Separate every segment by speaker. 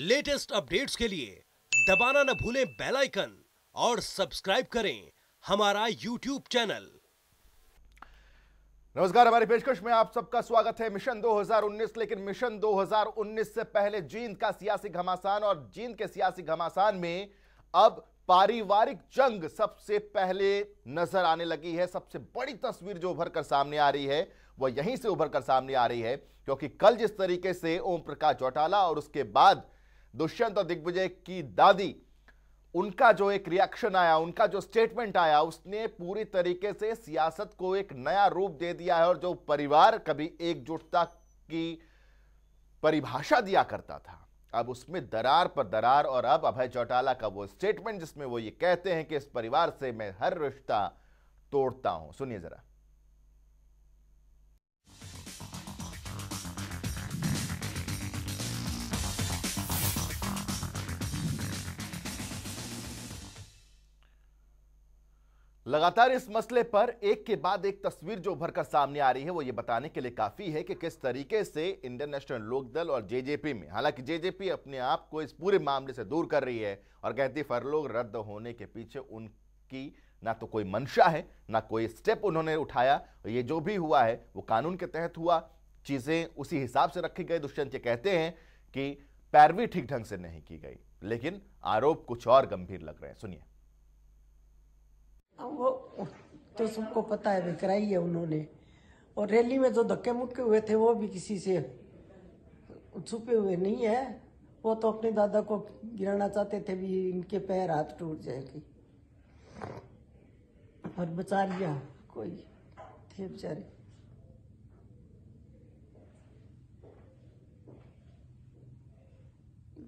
Speaker 1: Latest updates के लिए दबाना न भूलें बेल आइकन और सब्सक्राइब करें हमारा यूट्यूब चैनल।
Speaker 2: नमस्कार, हमारी पेशकश में आप सबका स्वागत है। मिशन 2019, लेकिन मिशन 2019 से पहले जींद का सियासी घमासान, और जींद के सियासी घमासान में अब पारिवारिक जंग सबसे पहले नजर आने लगी है। सबसे बड़ी तस्वीर जो उभर कर सामने आ रही है वो यहीं से उभर कर सामने आ रही है, क्योंकि कल जिस तरीके से ओम प्रकाश चौटाला और उसके बाद दुष्यंत और दिग्विजय की दादी, उनका जो एक रिएक्शन आया, उनका जो स्टेटमेंट आया, उसने पूरी तरीके से सियासत को एक नया रूप दे दिया है। और जो परिवार कभी एकजुटता की परिभाषा दिया करता था, अब उसमें दरार पर दरार। और अब अभय चौटाला का वो स्टेटमेंट जिसमें वो ये कहते हैं कि इस परिवार से मैं हर रिश्ता तोड़ता हूं। सुनिए जरा। लगातार इस मसले पर एक के बाद एक तस्वीर जो उभर कर सामने आ रही है वो ये बताने के लिए काफी है कि किस तरीके से इंडियन नेशनल लोकदल और जेजेपी में, हालांकि जेजेपी अपने आप को इस पूरे मामले से दूर कर रही है और कहती फरलोग रद्द होने के पीछे उनकी ना तो कोई मंशा है, ना कोई स्टेप उन्होंने उठाया। ये जो भी हुआ है वो कानून के तहत हुआ, चीजें उसी हिसाब से रखी गई। दुष्यंत ये कहते हैं कि पैरवी ठीक ढंग से नहीं की गई, लेकिन आरोप कुछ और गंभीर लग रहे हैं। सुनिए।
Speaker 3: वो तो सबको पता है, कराई है उन्होंने। और रैली में जो धक्के मुक्के हुए थे वो भी किसी से छुपे हुए नहीं है। वो तो अपने दादा को गिराना चाहते थे, भी इनके पैर हाथ टूट जाएंगे, और बचा लिया कोई थे बेचारे।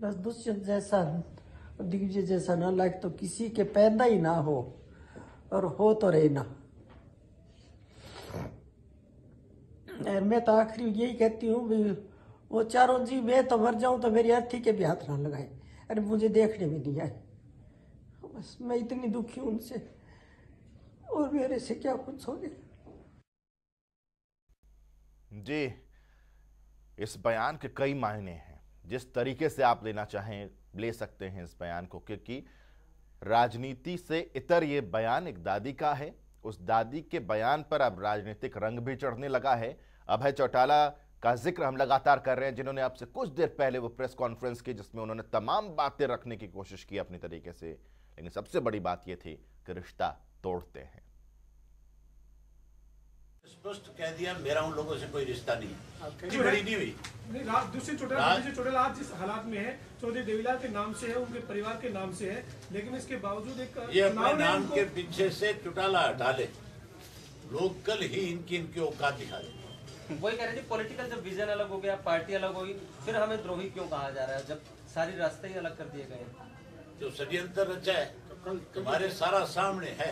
Speaker 3: बस दुष्यंत जैसा, दिग्विजय जैसा नालायक तो किसी के पैदा ही ना हो, और हो तो रहे ना। मैं तो आखिरी यही कहती हूँ भी वो चारों जी, मैं तो मर जाऊं तो मेरी अर्थी के भी हाथ ना लगाए। अरे मुझे देखने में नहीं आए। बस मैं इतनी दुखी हूं उनसे, और मेरे से क्या कुछ हो गया।
Speaker 2: जी, इस बयान के कई मायने हैं। जिस तरीके से आप लेना चाहें ले सकते हैं इस बयान को, क्योंकि राजनीति से इतर ये बयान एक दादी का है। उस दादी के बयान पर अब राजनीतिक रंग भी चढ़ने लगा है। अभय चौटाला का जिक्र हम लगातार कर रहे हैं, जिन्होंने अब से कुछ देर पहले वो प्रेस कॉन्फ्रेंस की जिसमें उन्होंने तमाम बातें रखने की कोशिश की अपनी तरीके से, लेकिन सबसे बड़ी बात यह थी कि रिश्ता तोड़ते हैं।
Speaker 4: स्पष्ट कह दिया, मेरा उन लोगों से कोई रिश्ता नहीं है। बड़ी नहीं हुई।
Speaker 5: दुष्यंत चौटाला आज जिस हालात में है, चौधरी देवीलाल के नाम से है, उनके परिवार के नाम से है, लेकिन इसके बावजूद एक
Speaker 4: ये अपने नाम के पीछे से चौटाला हटा ले, लोग कल ही इनकी औकात दिखा दे।
Speaker 6: वही कह रहे थे, पॉलिटिकल जब विजन अलग हो गया, पार्टी अलग होगी, फिर हमें द्रोही क्यों कहा जा रहा है जब सारी रास्ते ही अलग कर दिए गए।
Speaker 4: जो षड्यंत्र रचा है तुम्हारे सारा सामने है।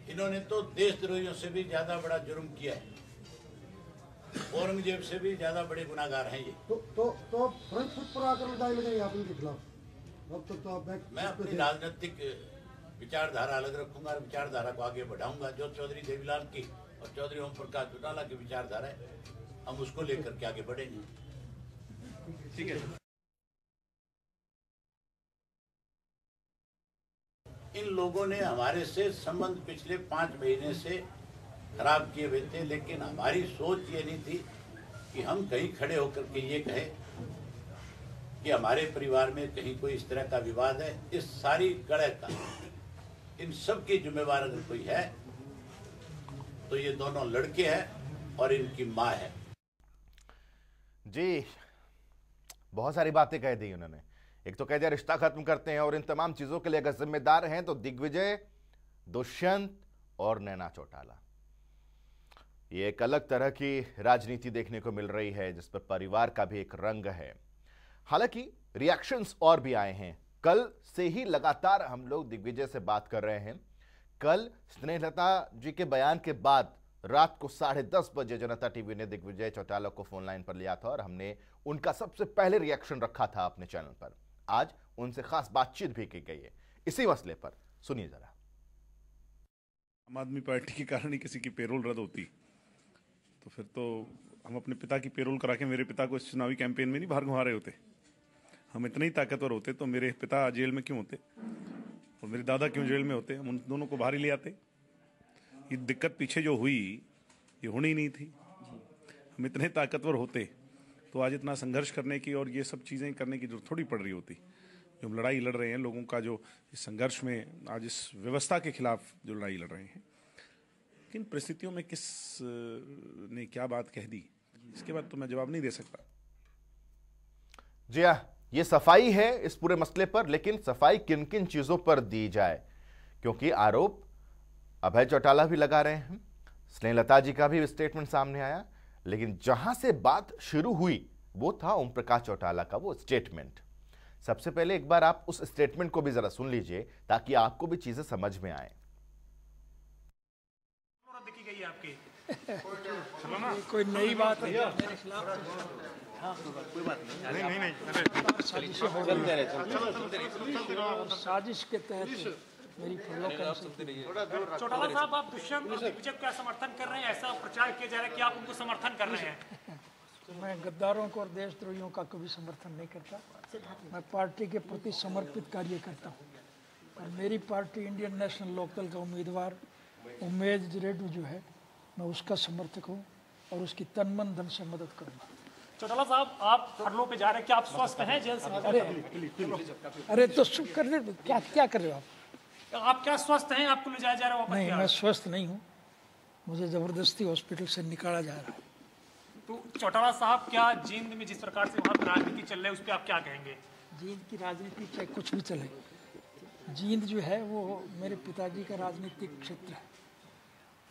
Speaker 4: इन्होंने तो देशद्रोहियों से भी ज्यादा बड़ा जुर्म किया है, औरंगजेब से भी ज्यादा बड़े गुनाहगार हैं ये।
Speaker 7: तो फ्रंट फुट पर आकर लड़ाई लड़ाई आप इनके खिलाफ। अब तक तो आप
Speaker 4: मैं अपनी राजनीतिक विचारधारा अलग रखूंगा, विचारधारा को आगे बढ़ाऊंगा। जो चौधरी देवीलाल की और चौधरी ओम प्रकाश चौटाला की विचारधारा है, हम उसको लेकर के आगे बढ़ेंगे। ठीक है। इन लोगों ने हमारे से संबंध पिछले 5 महीने से खराब किए हुए थे, लेकिन हमारी सोच ये नहीं थी कि हम कहीं खड़े होकर के ये कहे कि हमारे परिवार में कहीं कोई इस तरह का विवाद है। इस सारी कलह का इन सब की जिम्मेवार अगर कोई है तो ये दोनों लड़के हैं और इनकी मां है।
Speaker 2: जी, बहुत सारी बातें कह दी उन्होंने। एक तो कह दिया रिश्ता खत्म करते हैं, और इन तमाम चीजों के लिए अगर जिम्मेदार हैं तो दिग्विजय, दुष्यंत और नैना चौटाला। ये एक अलग तरह की राजनीति देखने को मिल रही है, जिस पर परिवार का भी एक रंग है। हालांकि रिएक्शंस और भी आए हैं। कल से ही लगातार हम लोग दिग्विजय से बात कर रहे हैं। कल स्नेहलता जी के बयान के बाद रात को 10:30 बजे जनता टीवी ने दिग्विजय चौटाला को फोन लाइन पर लिया था, और हमने उनका सबसे पहले रिएक्शन रखा था अपने चैनल पर। आज उनसे खास बातचीत भी की गई है इसी मसले पर। सुनिए जरा।
Speaker 8: आम आदमी पार्टी के कारण ही किसी की पेरोल रद्द होती तो फिर तो हम अपने पिता की पेरोल करा के मेरे पिता को इस चुनावी कैंपेन में नहीं बाहर घुमा रहे होते। हम इतने ही ताकतवर होते तो मेरे पिता जेल में क्यों होते और मेरे दादा क्यों जेल में होते, हम उन दोनों को बाहर ही ले आते। ये दिक्कत पीछे जो हुई ये होनी ही नहीं थी। हम इतने ताकतवर होते तो आज इतना संघर्ष करने की और ये सब चीज़ें करने की जरूरत थोड़ी पड़ रही होती। जो हम लड़ाई लड़ रहे हैं लोगों का, जो इस संघर्ष में आज इस व्यवस्था के खिलाफ जो लड़ाई लड़ रहे हैं, किन परिस्थितियों में किस ने क्या बात कह दी, इसके बाद तो मैं जवाब नहीं दे सकता।
Speaker 2: जी हाँ, ये सफाई है इस पूरे मसले पर, लेकिन सफाई किन किन चीजों पर दी जाए, क्योंकि आरोप अभय चौटाला भी लगा रहे हैं, स्नेहलता जी का भी स्टेटमेंट सामने आया, लेकिन जहां से बात शुरू हुई वो था ओम प्रकाश चौटाला का वो स्टेटमेंट। सबसे पहले एक बार आप उस स्टेटमेंट को भी जरा सुन लीजिए ताकि आपको भी चीजें समझ में आए।
Speaker 9: कोई नई बात है? साजिश के तहत मेरी
Speaker 5: चौटाला साहब, आप दुष्यंत और दिग्विजय का समर्थन कर रहे हैं, ऐसा प्रचार किया जा रहा है कि आप उनको समर्थन कर रहे हैं।
Speaker 9: मैं गद्दारों को और देशद्रोहियों का कभी समर्थन नहीं करता। मैं पार्टी के प्रति समर्पित कार्य करता हूँ और मेरी पार्टी इंडियन नेशनल लोकदल का उम्मीदवार उमेश रेड्डी जो है, मैं उसका समर्थक हूँ और उसकी तन मन धन से मदद करूँगा।
Speaker 5: चौटाला साहब, आप फरलों पे जा रहे हैं, क्या आप स्वस्थ हैं जेल से?
Speaker 9: अरे तो चुप कर रहे, क्या कर रहे हो
Speaker 5: आप क्या स्वस्थ हैं? आपको ले जाया जा रहा है वापस?
Speaker 9: नहीं, मैं स्वस्थ नहीं हूँ, मुझे जबरदस्ती हॉस्पिटल से निकाला जा रहा है।
Speaker 5: तो चौटाला साहब, क्या जींद में जिस प्रकार से वहाँ पर राजनीति चल रही है उस पर आप क्या कहेंगे?
Speaker 9: जींद की राजनीति चाहे कुछ भी चले, जींद जो है वो मेरे पिताजी का राजनीतिक क्षेत्र है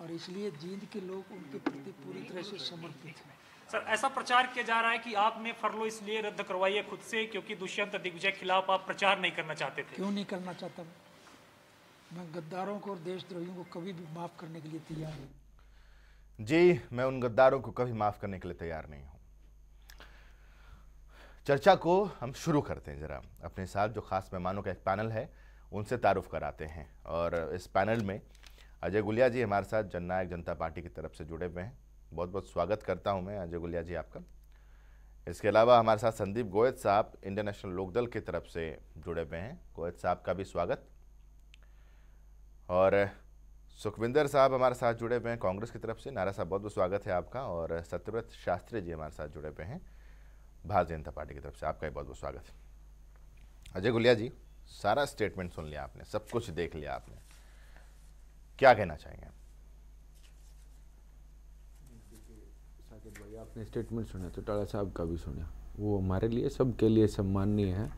Speaker 9: और इसलिए जींद के लोग उनके प्रति पूरी तरह से समर्पित हैं।
Speaker 5: सर, ऐसा प्रचार किया जा रहा है कि आपने फरलो इसलिए रद्द करवाई है खुद से क्योंकि दुष्यंत दिग्विजय के खिलाफ आप प्रचार नहीं करना चाहते थे।
Speaker 9: क्यों नहीं करना चाहता? मैं गद्दारों को और देशद्रोहियों को कभी भी माफ करने के लिए तैयार हूँ।
Speaker 2: जी, मैं उन गद्दारों को कभी माफ करने के लिए तैयार नहीं हूं। चर्चा को हम शुरू करते हैं। जरा अपने साथ जो खास मेहमानों का एक पैनल है उनसे तारुफ कराते हैं और इस पैनल में अजय गुलिया जी हमारे साथ जननायक जनता पार्टी की तरफ से जुड़े हुए हैं। बहुत बहुत स्वागत करता हूं मैं अजय गुलिया जी आपका। इसके अलावा हमारे साथ संदीप गोयत साहब इंडियन नेशनल लोकदल की तरफ से जुड़े हुए हैं, गोयत साहब का भी स्वागत। और सुखविंदर साहब हमारे साथ जुड़े हुए हैं कांग्रेस की तरफ से, नारा साहब बहुत बहुत स्वागत है आपका। और सत्यव्रत शास्त्री जी हमारे साथ जुड़े हुए हैं भारतीय जनता पार्टी की तरफ से, आपका भी बहुत बहुत स्वागत है। अजय गुलिया जी, सारा स्टेटमेंट सुन लिया आपने, सब कुछ देख लिया आपने, क्या कहना चाहेंगे?
Speaker 10: साकेत भाई, आपने स्टेटमेंट सुना, चौटाला साहब का भी सुना, वो हमारे लिए सबके लिए सम्माननीय है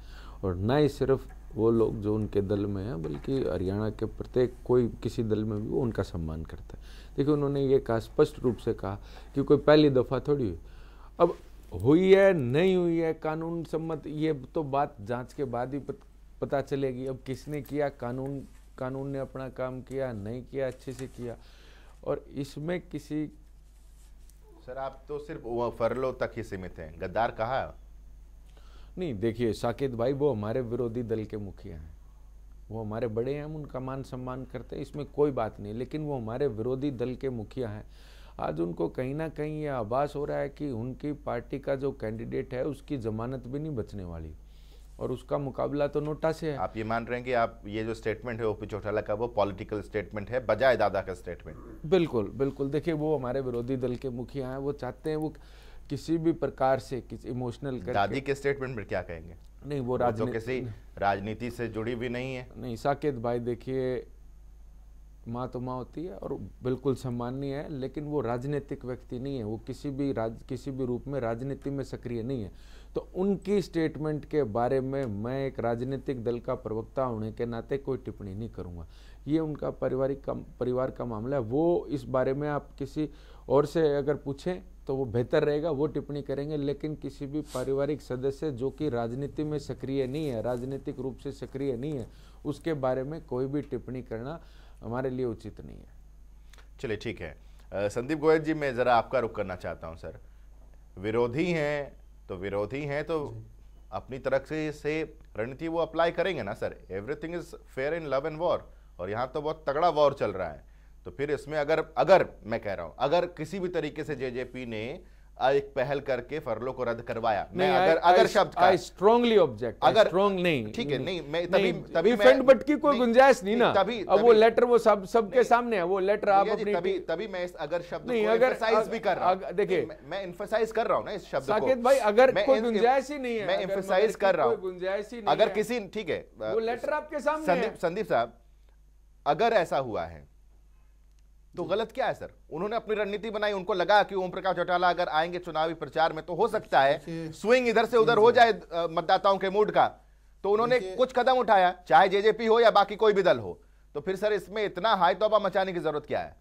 Speaker 10: और न ही सिर्फ वो लोग जो उनके दल में हैं बल्कि हरियाणा के प्रत्येक कोई किसी दल में भी वो उनका सम्मान करता है। देखिए, उन्होंने ये कहा, स्पष्ट रूप से कहा कि कोई पहली दफ़ा थोड़ी हुई, अब हुई है नहीं हुई है कानून सम्मत, ये तो बात जांच के बाद ही पता चलेगी। अब किसने किया, कानून ने अपना काम किया, नहीं किया, अच्छे से किया। और इसमें किसी,
Speaker 2: सर आप तो सिर्फ वो फरलो तक ही सीमित हैं, गद्दार कहा
Speaker 10: नहीं। देखिए साकेत भाई, वो हमारे विरोधी दल के मुखिया हैं, वो हमारे बड़े हैं, हम उनका मान सम्मान करते हैं, इसमें कोई बात नहीं, लेकिन वो हमारे विरोधी दल के मुखिया हैं। आज उनको कहीं ना कहीं यह आभास हो रहा है कि उनकी पार्टी का जो कैंडिडेट है उसकी जमानत भी नहीं बचने वाली और उसका मुकाबला तो नोटा से है।
Speaker 2: आप ये मान रहे हैं कि आप ये जो स्टेटमेंट है ओपी चौटाला का वो पॉलिटिकल स्टेटमेंट है बजाय दादा का स्टेटमेंट? बिल्कुल
Speaker 10: बिल्कुल। देखिए, वो हमारे विरोधी दल के मुखिया हैं, वो चाहते हैं वो किसी भी प्रकार से किसी इमोशनल
Speaker 2: दादी के स्टेटमेंट में क्या कहेंगे?
Speaker 10: नहीं, वो
Speaker 2: तो किसी राजनीति से जुड़ी भी नहीं है।
Speaker 10: नहीं साकेत भाई, देखिए माँ तो माँ होती है और बिल्कुल सम्माननीय है, लेकिन वो राजनीतिक व्यक्ति नहीं है, वो किसी भी रूप में राजनीति में सक्रिय नहीं है। तो उनकी स्टेटमेंट के बारे में मैं एक राजनीतिक दल का प्रवक्ता होने के नाते कोई टिप्पणी नहीं करूँगा। ये उनका परिवार का मामला है, वो इस बारे में आप किसी और से अगर पूछें तो वो बेहतर रहेगा, वो टिप्पणी करेंगे। लेकिन किसी भी पारिवारिक सदस्य जो कि राजनीति में सक्रिय नहीं है, राजनीतिक रूप से सक्रिय नहीं है, उसके बारे में कोई भी टिप्पणी करना हमारे लिए उचित नहीं है।
Speaker 2: चलिए ठीक है। संदीप गोयल जी, मैं ज़रा आपका रुख करना चाहता हूं। सर, विरोधी हैं तो अपनी तरफ से रणनीति वो अप्लाई करेंगे ना sir. Everything is fair in love and war, और यहाँ तो बहुत तगड़ा वॉर चल रहा है। तो फिर इसमें अगर मैं कह रहा हूँ, अगर किसी भी तरीके से जेजेपी ने एक पहल करके फरलो को रद्द करवाया। मैं अगर शब्द का
Speaker 10: स्ट्रांगली ऑब्जेक्ट,
Speaker 2: अगर
Speaker 10: स्ट्रांग नहीं,
Speaker 2: ठीक है, नहीं मैं तभी
Speaker 10: डिफेंड बट की कोई गुंजाइश नहीं ना। अब वो लेटर वो सबके सामने है, वो लेटर आप अपनी
Speaker 2: तभी मैं इस अगर शब्द
Speaker 10: नहीं,
Speaker 2: को
Speaker 10: अगर
Speaker 2: एम्फसाइज भी कर रहा हूं।
Speaker 10: देखिए
Speaker 2: मैं एम्फसाइज कर रहा हूं ना इस शब्द को
Speaker 10: साकेत भाई, अगर कोई गुंजाइश ही नहीं है,
Speaker 2: मैं एम्फसाइज कर रहा हूं,
Speaker 10: गुंजाइश ही नहीं
Speaker 2: अगर
Speaker 10: है,
Speaker 2: किसी ठीक है
Speaker 10: वो लेटर आपके सामने है।
Speaker 2: संदीप साहब, अगर ऐसा हुआ है तो गलत क्या है सर? उन्होंने अपनी रणनीति बनाई, उनको लगा कि ओम प्रकाश चौटाला अगर आएंगे चुनावी प्रचार में तो हो सकता है स्विंग इधर से उधर हो जाए मतदाताओं के मूड का, तो उन्होंने कुछ कदम उठाया, चाहे जेजेपी हो या बाकी कोई भी दल हो। तो फिर सर इसमें इतना हाई तौबा मचाने की जरूरत क्या है?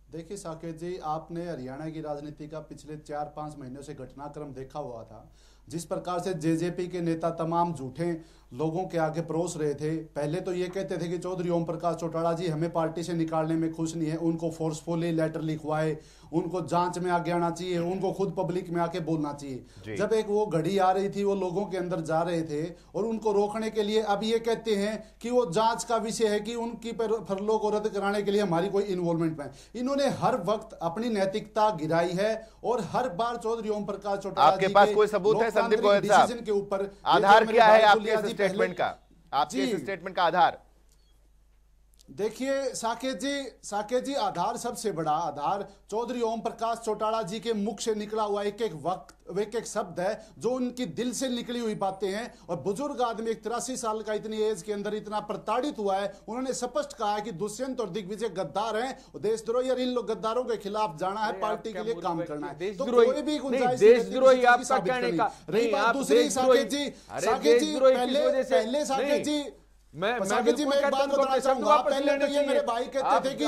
Speaker 11: देखिए साकेत जी, आपने हरियाणा की राजनीति का पिछले 4-5 महीनों से घटनाक्रम देखा हुआ था, जिस प्रकार से जेजेपी के नेता तमाम झूठे लोगों के आगे परोस रहे थे। पहले तो ये कहते थे कि चौधरी ओम प्रकाश चौटाला जी हमें पार्टी से निकालने में खुश नहीं है, उनको फोर्सफुली लेटर लिखवाए, उनको जांच में आगे आना चाहिए, उनको खुद पब्लिक में आके बोलना चाहिए। जब एक वो घड़ी आ रही थी, वो लोगों के अंदर जा रहे थे और उनको रोकने के लिए अब ये कहते हैं कि वो जांच का विषय है कि उनकी फरलो को रद्द कराने के लिए हमारी कोई इन्वॉल्वमेंट है। इन्होंने हर वक्त अपनी नैतिकता गिराई है और हर बार चौधरी ओम प्रकाश चौटाला
Speaker 2: आपके पास कोई सबूत है संदीप गोयल साहब
Speaker 11: के ऊपर?
Speaker 2: आधार क्या है आपके स्टेटमेंट का? आपके स्टेटमेंट का आधार
Speaker 11: देखिए साकेत जी, आधार सबसे बड़ा आधार चौधरी ओम प्रकाश चौटाला जी के मुख से निकला हुआ एक एक शब्द है, जो उनकी दिल से निकली हुई बातें हैं। और बुजुर्ग आदमी 83 साल का इतनी एज के अंदर इतना प्रताड़ित हुआ है, उन्होंने स्पष्ट कहा है कि दुष्यंत और दिग्विजय गद्दार हैं और देशद्रोही, और इन लोग गद्दारों के खिलाफ जाना है, पार्टी के लिए काम करना है। तो कोई भी गुंजाइश
Speaker 10: देशद्रोही आपका कहने का
Speaker 11: रही बात दूसरी साकेत जी, पहले साकेत जी मैं एक बात बताना चाहूंगा। पहले तो ये मेरे भाई कहते थे कि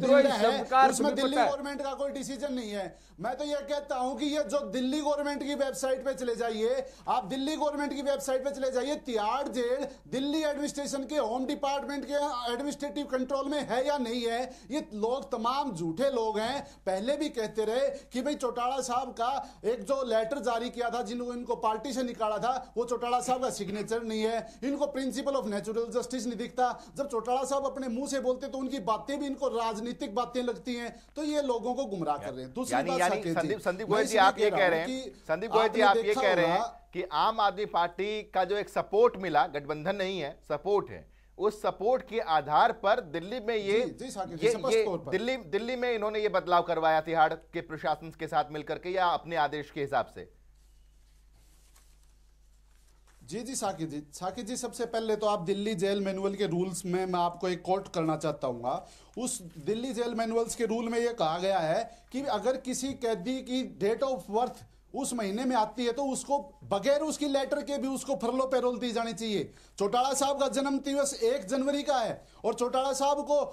Speaker 11: जेल है, उसमें दिल्ली गवर्नमेंट का कोई डिसीजन नहीं है। मैं तो ये कहता हूं कि ये जो दिल्ली गवर्नमेंट की वेबसाइट पे चले जाइए, आप दिल्ली गवर्नमेंट की वेबसाइट पे चले जाइए, तिहाड़ जेल दिल्ली एडमिनिस्ट्रेशन के होम डिपार्टमेंट के एडमिनिस्ट्रेटिव कंट्रोल में है या नहीं है। ये लोग तमाम झूठे लोग हैं। पहले भी कहते रहे कि भाई चौटाला साहब का एक जो लेटर जारी किया था, जिनको इनको पार्टी से निकाला था, वो चौटाला साहब का सिग्नेचर नहीं है। इनको प्रिंसिपल ऑफ नेचुरल जस्टिस नहीं दिखता। जब चौटाला साहब अपने मुंह से बोलते तो उनकी बातें भी इनको राजनीतिक बातें लगती हैं, तो ये लोगों को गुमराह कर रहे हैं। दूसरी बात
Speaker 2: संदीप गोयल जी आप ये कह रहे हैं, संदीप गोयल जी आप ये कह रहे हैं कि आम आदमी पार्टी का जो एक सपोर्ट मिला, गठबंधन नहीं है सपोर्ट है, उस सपोर्ट के आधार पर दिल्ली में ये दिल्ली में इन्होंने ये बदलाव करवाया तिहाड़ के प्रशासन के साथ मिलकर के, या अपने आदेश के हिसाब से?
Speaker 11: जी साकिब जी सबसे पहले तो आप दिल्ली जेल मैनुअल के रूल्स में मैं आपको एक कोट करना चाहता हूँ। उस दिल्ली जेल मैनुअल्स के रूल में यह कहा गया है कि अगर किसी कैदी की डेट ऑफ बर्थ उस महीने में आती है तो उसको बगैर उसकी लेटर के भी उसको फरलो पैरोल दी जानी चाहिए। चौटाला साहब का जन्म दिवस 1 जनवरी का है और चौटाला साहब को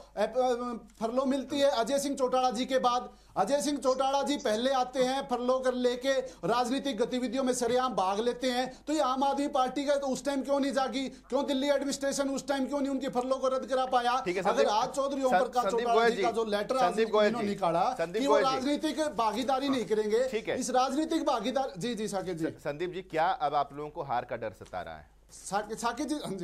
Speaker 11: फरलो मिलती है अजय सिंह चौटाला जी के बाद। अजय सिंह चौटाला जी पहले आते हैं, फरलो कर लेके राजनीतिक गतिविधियों में सरेआम भाग लेते हैं। तो ये आम आदमी पार्टी का तो उस टाइम क्यों नहीं जागी? क्यों दिल्ली एडमिनिस्ट्रेशन उस टाइम क्यों नहीं उनकी फरलो को रद्द करा पाया? अगर आज चौधरी ओम प्रकाश चौटाला जी का जो लेटर निकाला कि वो राजनीतिक भागीदारी नहीं करेंगे, इस राजनीतिक भागीदार जी साकेत जी।
Speaker 2: संदीप जी, क्या अब आप लोगों को हार का डर सता रहा है?
Speaker 11: साकेत जी, हाँ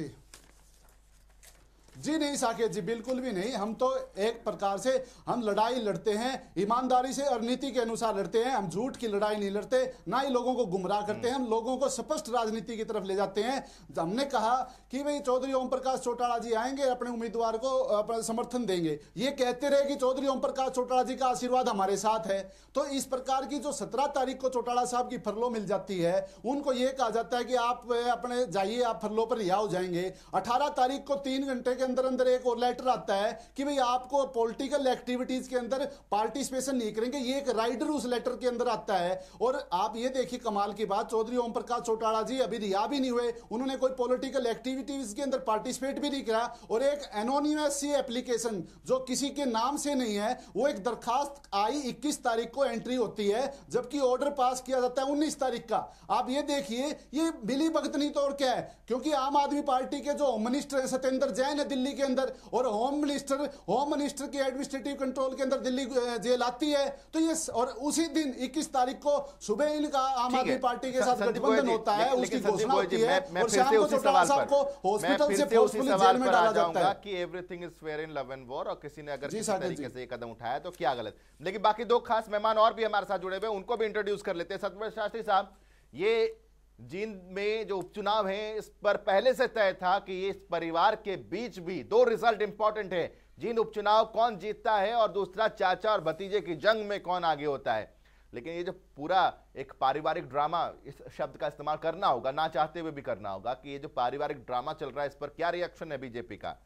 Speaker 11: जी नहीं साकेत जी, बिल्कुल भी नहीं। हम तो एक प्रकार से हम लड़ाई लड़ते हैं ईमानदारी से और नीति के अनुसार लड़ते हैं। हम झूठ की लड़ाई नहीं लड़ते, ना ही लोगों को गुमराह करते हैं। हम लोगों को स्पष्ट राजनीति की तरफ ले जाते हैं। हमने कहा कि भाई चौधरी ओम प्रकाश चौटाला जी आएंगे, अपने उम्मीदवार को अपना समर्थन देंगे। ये कहते रहे कि चौधरी ओम प्रकाश चौटाला जी का आशीर्वाद हमारे साथ है। तो इस प्रकार की जो 17 तारीख को चौटाला साहब की फरलो मिल जाती है, उनको यह कहा जाता है कि आप अपने जाइए, आप फरलो पर रिहा हो जाएंगे। 18 तारीख को 3 घंटे के अंदर अंदर एक और लेटर आता है कि भाई आपको पॉलिटिकल एक्टिविटीज के अंदर पार्टिसिपेशन नहीं करेंगे। ये एक राइडर उस लेटर के अंदर आता है। और आप ये देखिए कमाल की बात, चौधरी ओम प्रकाश चौटाला जी अभी रिहा भी नहीं हुए, उन्होंने कोई पॉलिटिकल एक्टिविटीज के अंदर पार्टिसिपेट भी नहीं किया। और एक एनोनिमस सी एप्लीकेशन जो किसी के नाम से नहीं है, वो एक दरखास्त आई 21 तारीख को एंट्री होती है, जबकि ऑर्डर पास किया जाता है 19 तारीख का। आप ये देखिए, ये मिली भगत नहीं तो और क्या है? क्योंकि आम आदमी पार्टी के जो होम मिनिस्टर है सत्येंद्र जैन है दिल्ली के अंदर, और होम मिनिस्टर के एडमिनिस्ट्रेटिव कंट्रोल के अंदर दिल्ली जेल आती है। तो ये और उसी दिन 21 तारीख को सुबह इनका आम आदमी पार्टी के साथ गठबंधन होता है, उसकी घोषणा होती है और शाम को चौटाला साहब को हॉस्पिटल से फोर्सफुली जेल में डाला जाता है
Speaker 2: कि everything is fair in love and war, और किसी ने अगर किसी तरीके से ये कदम उठाया तो क्या गलत। लेकिन बाकी दो खास मेहमान और भी हमारे साथ जुड़े हुए, उनको भी इंट्रोड्यूस कर लेते हैं। सतपाल शास्त्री साहब, ये जींद में जो उपचुनाव है इस पर पहले से तय था कि इस परिवार के बीच भी दो रिजल्ट इंपॉर्टेंट है, जींद उपचुनाव कौन जीतता है और दूसरा चाचा और भतीजे की जंग में कौन आगे होता है। लेकिन ये जो पूरा एक पारिवारिक ड्रामा, इस शब्द का इस्तेमाल करना होगा, ना चाहते हुए भी करना होगा, कि ये जो पारिवारिक ड्रामा चल रहा है इस पर क्या रिएक्शन है बीजेपी का?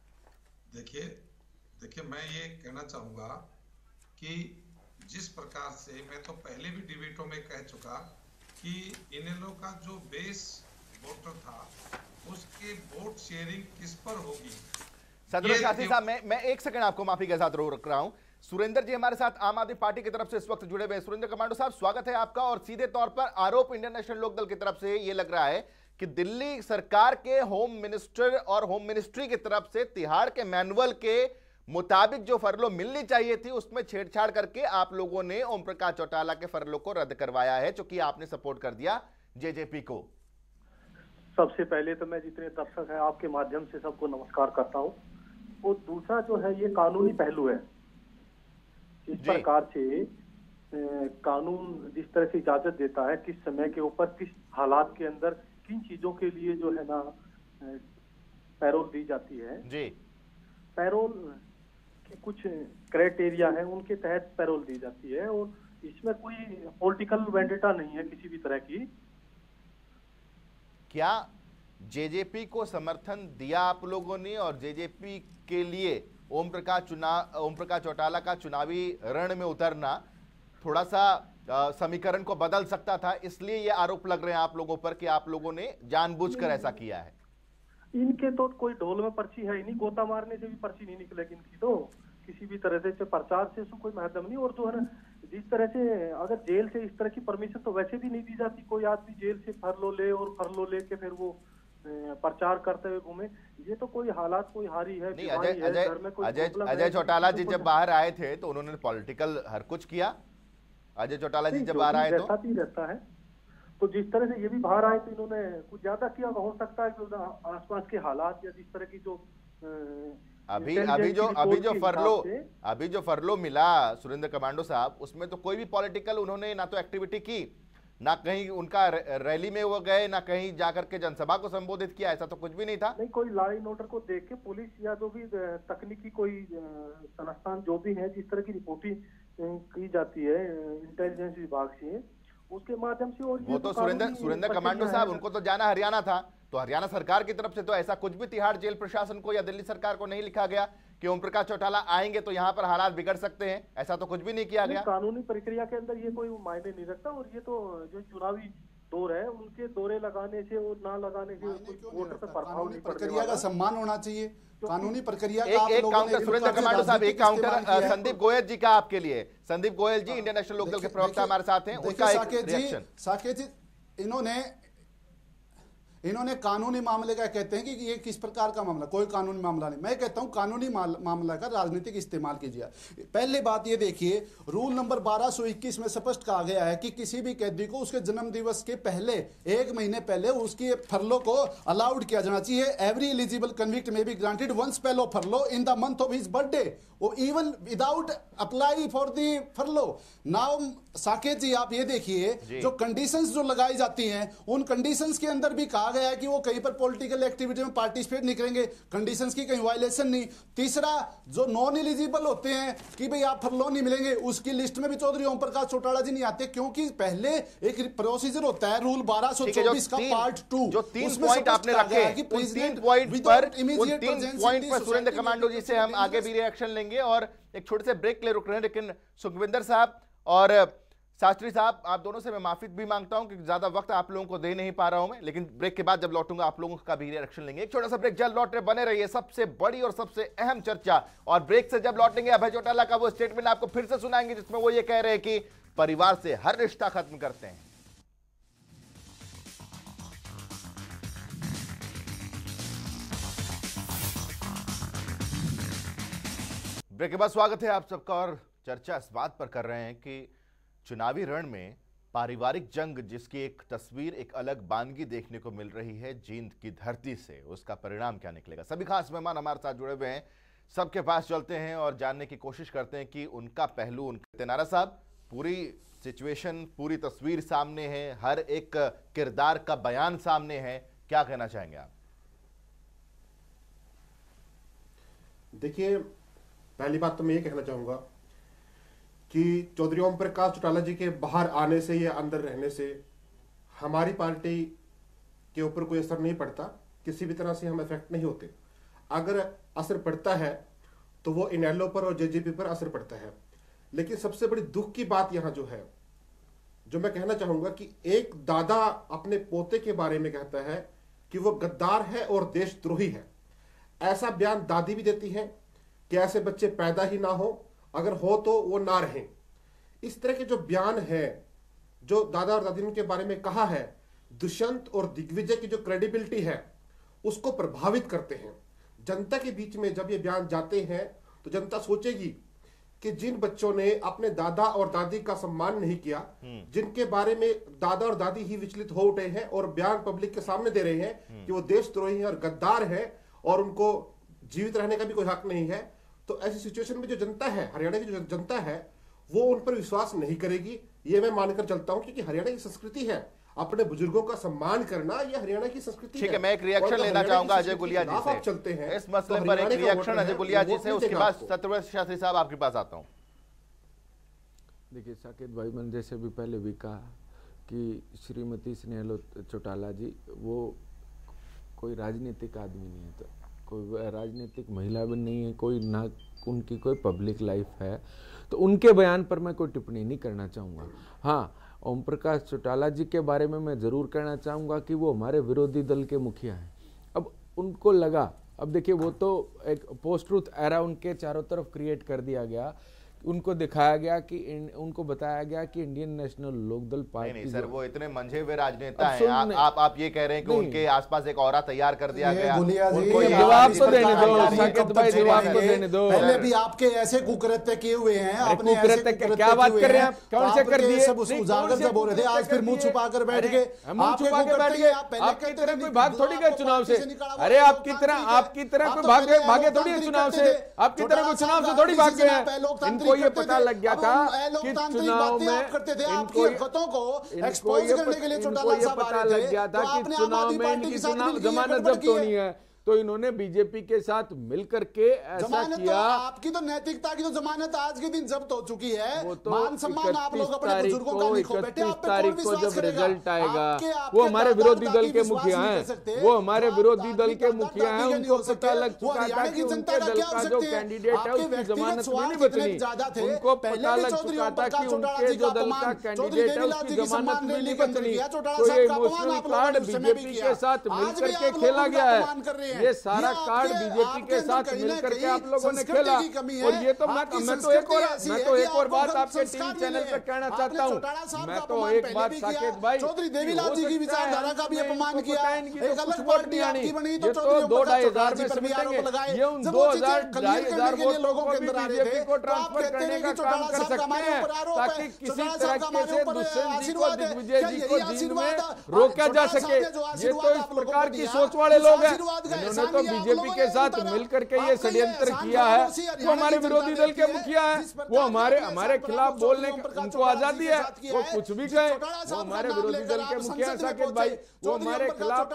Speaker 12: देखिए मैं ये कहना चाहूंगा कि जिस प्रकार से मैं तो पहले भी डिबेटों में कह चुका कि इनेलो का जो बेस वोटर था उसके वोट शेयरिंग किस पर होगी।
Speaker 2: सदर शास्त्री साहब, मैं एक सेकंड आपको माफी के साथ रोक रहा हूं। सुरेंद्र जी हमारे साथ आम आदमी पार्टी की तरफ से इस वक्त जुड़े हुए हैं। सुरेंद्र कमांडो साहब, स्वागत है आपका। और सीधे तौर पर आरोप इंडियन नेशनल लोकदल की तरफ से ये लग रहा है कि दिल्ली सरकार के होम मिनिस्टर और होम मिनिस्ट्री की तरफ से तिहाड़ के मैनुअल के मुताबिक जो फरलो मिलनी चाहिए थी उसमें छेड़छाड़ करके आप लोगों ने ओम प्रकाश चौटाला के फरलो को रद्द करवाया है, चूंकि आपने सपोर्ट कर दिया जेजेपी को।
Speaker 13: सबसे पहले तो मैं जितने दर्शक हैं आपके माध्यम से सबको नमस्कार करता हूं। और दूसरा जो है ये कानूनी पहलू है, इस प्रकार से कानून जिस तरह से इजाजत देता है किस समय के ऊपर किस हालात के अंदर किन चीजों के लिए जो है ना पैरोल दी जाती है
Speaker 2: जी।
Speaker 13: पैरोल के कुछ क्राइटेरिया है, उनके तहत पैरोल दी जाती है और इसमें कोई पॉलिटिकल वेंडेटा नहीं है किसी भी तरह की।
Speaker 2: क्या जेजेपी को समर्थन दिया आप लोगों ने और जेजेपी के लिए ओम प्रकाश चौटाला का चुनावी रण में उतरना थोड़ा सा समीकरण को बदल सकता था, इसलिए ये आरोप लग रहे हैं आप लोगों पर कि आप लोगों ने जानबूझकर ऐसा किया है?
Speaker 13: इनके तो कोई ढोल में पर्ची है ही नहीं, गोता मारने से भी पर्ची नहीं निकलेगी इनकी तो किसी भी तरह से प्रचार से कोई महत्व नहीं। और जो है ना जिस तरह से अगर जेल से इस तरह की परमिशन तो वैसे भी नहीं दी जाती, कोई आदमी जेल से फरलो ले और फरलो लेके फिर वो प्रचार करते हुए घूमे, ये तो कोई हालात कोई हारी है
Speaker 2: नहीं। अजय चौटाला जी जब बाहर आए थे तो उन्होंने पॉलिटिकल हर कुछ किया। अजय चौटाला जी जब बाहर आए तो
Speaker 13: रहता है, तो जिस तरह से ये भी बाहर आए तो इन्होंने कुछ ज्यादा किया, हो सकता है कि आसपास के हालात या जिस तरह की जो अभी जो फरलो मिला सुरेंद्र कमांडो साहब, उसमें तो कोई भी पॉलिटिकल उन्होंने ना तो एक्टिविटी की, ना कहीं उनका रैली में वो गए, ना कहीं जाकर के जनसभा को संबोधित किया, ऐसा तो कुछ भी नहीं था। नहीं, कोई लॉ एंड ऑर्डर को देख के पुलिस या जो भी तकनीकी कोई संस्थान जो भी है जिस तरह की रिपोर्टिंग की जाती है इंटेलिजेंस विभाग से, उसके माध्यम से। और
Speaker 2: वो तो सुरेंद्र कमांडो साहब, उनको तो जाना हरियाणा था, तो हरियाणा सरकार की तरफ से तो ऐसा कुछ भी तिहाड़ जेल प्रशासन को या दिल्ली सरकार को नहीं लिखा गया कि ओम प्रकाश चौटाला आएंगे तो यहाँ पर हालात बिगड़ सकते हैं, ऐसा तो कुछ भी नहीं किया गया।
Speaker 13: कानूनी प्रक्रिया के अंदर ये कोई मायने नहीं रखता। और ये तो जो चुनावी दौर है उनके दौरे लगाने से और ना लगाने से वोटर पर प्रभाव नहीं पड़ने
Speaker 11: प्रक्रिया का सम्मान होना चाहिए, कानूनी प्रक्रिया
Speaker 2: का। एक काउंटर सुरेंद्र कमांडो साहब, एक काउंटर संदीप गोयल जी का आपके लिए। संदीप गोयल जी इंडियन नेशनल लोकदल के प्रवक्ता हमारे साथ हैं, उनका एक रिएक्शन।
Speaker 11: साकेत जी, इन्होंने कानूनी मामले का कहते हैं कि ये किस प्रकार का मामला, कोई कानूनी मामला नहीं। मैं कहता हूं कानूनी मामला का राजनीतिक इस्तेमाल कीजिए। पहले बात ये देखिए, रूल नंबर 1221 में स्पष्ट कहा गया है कि किसी भी कैदी को उसके जन्म दिवस के पहले 1 महीने पहले उसकी फरलो को अलाउड किया जाना चाहिए। Every eligible convict may be granted once furlough furlough in the month of his birthday, even without apply for the furlough. Now Saket ji, आप ये देखिए जो कंडीशंस जो लगाई जाती हैं, उन कंडीशंस के अंदर भी कहा गया है कि वो कहीं पर पॉलिटिकल एक्टिविटी में पार्टिसिपेट नहीं करेंगे, कंडीशंस की कहीं वायलेशन नहीं। तीसरा, जो नॉन एलिजिबल होते हैं कि भाई आप फरलो नहीं मिलेंगे, उसकी लिस्ट में भी चौधरी ओम प्रकाश चौटाला जी नहीं आते, क्योंकि पहले एक प्रोसीजर होता है रूल 1224 का पार्ट 2,
Speaker 2: जो 3 पॉइंट आपने रखे हैं, उन 3 पॉइंट पर सुरेंद्र कमांडो जी से हम आगे भी रिएक्शन लेंगे और एक छोटे से ब्रेक के लिए रुक रहे हैं। लेकिन सुखविंदर साहब और शास्त्री साहब, आप दोनों से मैं माफी भी मांगता हूं कि ज्यादा वक्त आप लोगों को दे नहीं पा रहा हूं मैं, लेकिन ब्रेक के बाद जब लौटूंगा आप लोगों का भी रिएक्शन लेंगे। एक छोटा सा ब्रेक, जल्द लौट रहे, बने रहिए। सबसे बड़ी और सबसे अहम चर्चा, और ब्रेक से जब लौटेंगे अभय चौटाला का वो स्टेटमेंट आपको फिर से सुनाएंगे जिसमें वो ये कह रहे हैं कि परिवार से हर रिश्ता खत्म करते हैं।
Speaker 13: ब्रेक के बाद स्वागत है आप सबका और चर्चा इस बात पर कर रहे हैं कि चुनावी रण में पारिवारिक जंग जिसकी एक तस्वीर, एक अलग बानगी देखने को मिल रही है जींद की धरती से, उसका परिणाम क्या निकलेगा। सभी खास मेहमान हमारे साथ जुड़े हुए हैं, सबके पास चलते हैं और जानने की कोशिश करते हैं कि उनका पहलू, उनके नारा साहब, पूरी सिचुएशन, पूरी तस्वीर सामने है, हर एक किरदार का बयान सामने है, क्या कहना चाहेंगे आप?
Speaker 14: देखिए, पहली बात तो मैं ये कहना चाहूंगा कि चौधरी ओम प्रकाश चौटाला जी के बाहर आने से या अंदर रहने से हमारी पार्टी के ऊपर कोई असर नहीं पड़ता, किसी भी तरह से हम इफेक्ट नहीं होते। अगर असर पड़ता है तो वो इनेलो पर और जेजेपी पर असर पड़ता है। लेकिन सबसे बड़ी दुख की बात यहां जो है, जो मैं कहना चाहूंगा कि एक दादा अपने पोते के बारे में कहता है कि वो गद्दार है और देशद्रोही है। ऐसा बयान दादी भी देती है कि ऐसे बच्चे पैदा ही ना हो, अगर हो तो वो ना रहें। इस तरह के जो बयान है जो दादा और दादी ने उनके बारे में कहा है, दुष्यंत और दिग्विजय की जो क्रेडिबिलिटी है उसको प्रभावित करते हैं। जनता के बीच में जब ये बयान जाते हैं तो जनता सोचेगी कि जिन बच्चों ने अपने दादा और दादी का सम्मान नहीं किया, जिनके बारे में दादा और दादी ही विचलित हो उठे हैं और बयान पब्लिक के सामने दे रहे हैं कि वो देशद्रोही हैं और गद्दार हैं और उनको जीवित रहने का भी कोई हक नहीं है, तो ऐसी सिचुएशन में जो जनता है, हरियाणा की जो जनता है, वो उन पर विश्वास नहीं करेगी। ये मैं मानकर चलता हूं, क्योंकि हरियाणा की संस्कृति है अपने बुजुर्गों का सम्मान करना, ये हरियाणा की संस्कृति है।
Speaker 13: ठीक है, मैं एक रिएक्शन लेना चाहूंगा अजय गुलिया जी से।
Speaker 14: चलते हैं
Speaker 13: इस मसले पर एक रिएक्शन अजय गुलिया जी से, उसके बाद सत्यव्रत शास्त्री साहब आपके पास आता हूं।
Speaker 10: देखिए साकेत भाई, मैंने जैसे भी पहले भी कहा कि श्रीमती स्नेहल चौटाला जी वो कोई राजनीतिक आदमी नहीं है, तो कोई राजनीतिक महिला भी नहीं है, कोई ना उनकी कोई पब्लिक लाइफ है, तो उनके बयान पर मैं कोई टिप्पणी नहीं करना चाहूँगा। हाँ, ओम प्रकाश चौटाला जी के बारे में मैं ज़रूर कहना चाहूँगा कि वो हमारे विरोधी दल के मुखिया हैं। अब उनको लगा, अब देखिए वो तो एक पोस्ट ट्रूथ एरा उनके चारों तरफ क्रिएट कर दिया गया, उनको दिखाया गया कि उनको बताया गया कि इंडियन नेशनल लोकदल पार्टी।
Speaker 13: नहीं सर, वो इतने मंझे हुए राजनेता हैं। आप ये कह रहे हैं कि उनके आसपास एक औरा तैयार कर दिया गया।
Speaker 10: जवाब तो देने दो साकेत भाई, जवाब तो देने दो।
Speaker 11: पहले भी आपके ऐसे कुकृत्य किए हुए हैं, आपने
Speaker 10: क्या बात कर रहे हैं आप? कौन से कर दिए?
Speaker 11: सब उजागर जब हो रहे थे, आज फिर मुंह छुपा कर बैठ गए।
Speaker 10: मुंह छुपा के बैठ गए। आपकी तरह कोई भाग थोड़ी गए चुनाव से। अरे आपकी तरह कोई भागे थोड़ी है चुनाव से। आपकी तरह कोई चुनाव से थोड़ी भाग गए। ये पता लग गया था कि चुनाव में इनको ये पता लग गया था कि चुनाव में इनकी जमानत जब्त होनी है, तो इन्होंने बीजेपी के साथ मिलकर के ऐसा किया।
Speaker 11: आपकी तो नैतिकता की तो जमानत आज के दिन जब्त हो चुकी है। वो तो मान सम्मान आप लोग अपने बुजुर्गों का नहीं खो बैठे।
Speaker 10: 31 तारीख को जब रिजल्ट आएगा, वो हमारे विरोधी दल के मुखिया हैं, वो हमारे विरोधी दल के मुखिया हैं, उनको पता लग चुका था कि उनके दल का जो कैंडिडेट है उसकी जमानत नहीं बचनी। उनको पता लग चुका था कि उनके जो दल का कैंडिडेट है उसकी जमानत नहीं बचनी। तो ये इमोशनल कार्ड बीजेपी के साथ मिलकर के खेला गया है। ये सारा कार्ड बीजेपी के साथ मिलकर के आप लोगों ने खेला। और ये तो मैं तो एक और बात आपके टीवी चैनल पे कहना चाहता हूँ। मैं तो एक बात साकेत भाई,
Speaker 11: चौधरी देवीलाल जी की विचारधारा का भी अपमान किया।
Speaker 10: एक अलग पार्टी आनी, ये तो 2-2,500 में सिमटेंगे। ये उन 2,000-2,500 वोटों को भी बीजेपी को ट्रांसफर करने का काम कर सकते हैं, ताकि किसी तरीके से दुष्यंत जी को, दिग्विजय जी को जीत में रोका जा सके। ये तो इस प्रकार की सोच वाले लोग हैं। उन्होंने तो बीजेपी के साथ मिलकर के ये षड्यंत्र किया है। वो हमारे विरोधी दल के मुखिया हैं, वो हमारे खिलाफ बोलने उनको आजादी है, वो कुछ भी कहे। वो हमारे विरोधी दल के मुखिया हैं साकेत भाई, वो हमारे खिलाफ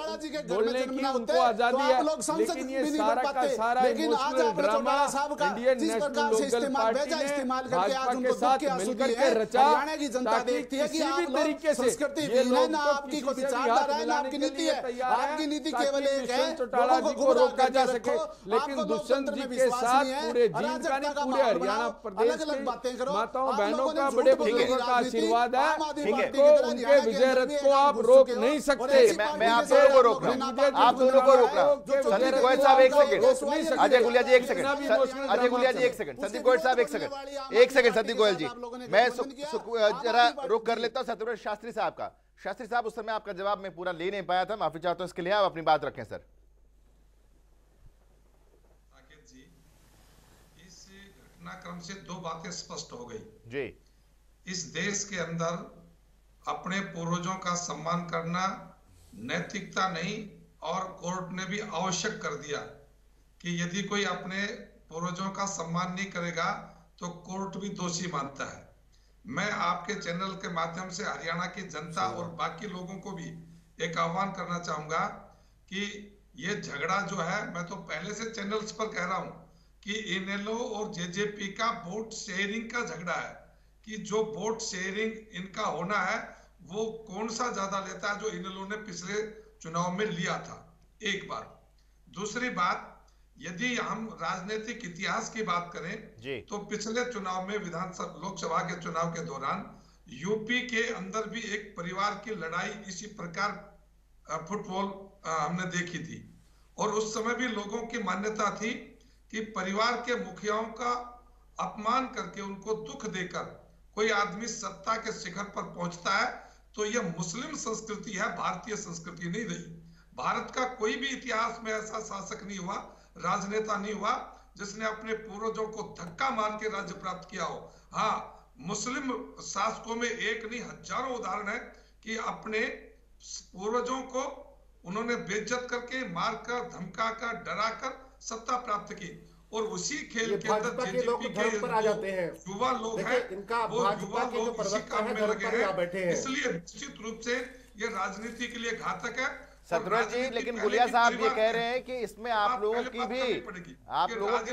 Speaker 10: बोलने की उनको आजादी है। लेकिन ये सारा का सारा emotional drama Indian National Lokdal party ने भाजपा के साथ मिलकर के रचा, ताकि किसी भी तरीके से ये लोग आपकी आपकी नीति केवल एक है, चौटाला जी को रोका जा सके। लेकिन दुष्यंत जी के साथ पूरे जींद का नहीं, पूरे हरियाणा प्रदेश की माताओं बहनों का, बड़े बुजुर्गों का आशीर्वाद है। उनके विजय रथ को आप रोक नहीं सकते।
Speaker 13: मैं आप दोनों को रोक रहा हूं, आप दोनों को रोक रहा हूं। संदीप गोयल साहब एक सेकंड, अजय गुलिया जी एक सेकंड, अजय गुलिया जी एक सेकंड, संदीप गोयल साहब एक सेकंड, संदीप गोयल जी, मैं जरा रुक कर लेता हूं सत्यव्रत शास्त्री साहब का। शास्त्री साहब, उस समय आपका जवाब मैं पूरा ले नहीं पाया था, माफी चाहता हूं इसके लिए, आप अपनी बात रखें सर।
Speaker 12: घटनाक्रम से दो बातें स्पष्ट हो गई
Speaker 13: जी।
Speaker 12: इस देश के अंदर अपने पूर्वजों का सम्मान करना नैतिकता नहीं, और कोर्ट ने भी आवश्यक कर दिया कि यदि कोई अपने पूर्वजों का सम्मान नहीं करेगा तो कोर्ट भी दोषी मानता है। मैं आपके चैनल के माध्यम से हरियाणा की जनता और बाकी लोगों को भी एक आह्वान करना चाहूंगा कि ये झगड़ा जो है, मैं तो पहले से चैनल्स पर कह रहा हूं कि इनेलो और जेजेपी का वोट शेयरिंग का झगड़ा है, कि जो वोट शेयरिंग इनका होना है वो कौन सा ज्यादा लेता है, जो इनेलो ने पिछले चुनाव में लिया था। एक बात। दूसरी बात, यदि हम राजनीतिक इतिहास की बात करें तो पिछले चुनाव में विधानसभा लोकसभा के चुनाव के दौरान यूपी के अंदर भी एक परिवार की लड़ाई इसी प्रकार फुटबॉल हमने देखी थी, और उस समय भी लोगों की मान्यता थी कि परिवार के मुखियाओं का अपमान करके, उनको दुख देकर कोई आदमी सत्ता के शिखर पर पहुंचता है तो यह मुस्लिम संस्कृति है, भारतीय संस्कृति नहीं रही। भारत का कोई भी इतिहास में ऐसा शासक नहीं हुआ, राजनेता नहीं हुआ जिसने अपने पूर्वजों को धक्का मार के राज्य प्राप्त किया हो। हाँ, मुस्लिम शासकों में एक नहीं हजारों उदाहरण है कि अपने पूर्वजों को उन्होंने बेइज्जत करके, मारकर, धमकाकर, डराकर सत्ता प्राप्त की, और उसी खेल के अंदर जेजेपी के युवा लोग हैं, वो युवा लोग इसी काम में लगे हैं। इसलिए निश्चित रूप से ये राजनीति के लिए घातक है।
Speaker 13: शत्रुघ्न जी, लेकिन गुलिया साहब ये कह रहे हैं कि इसमें आप लोगों की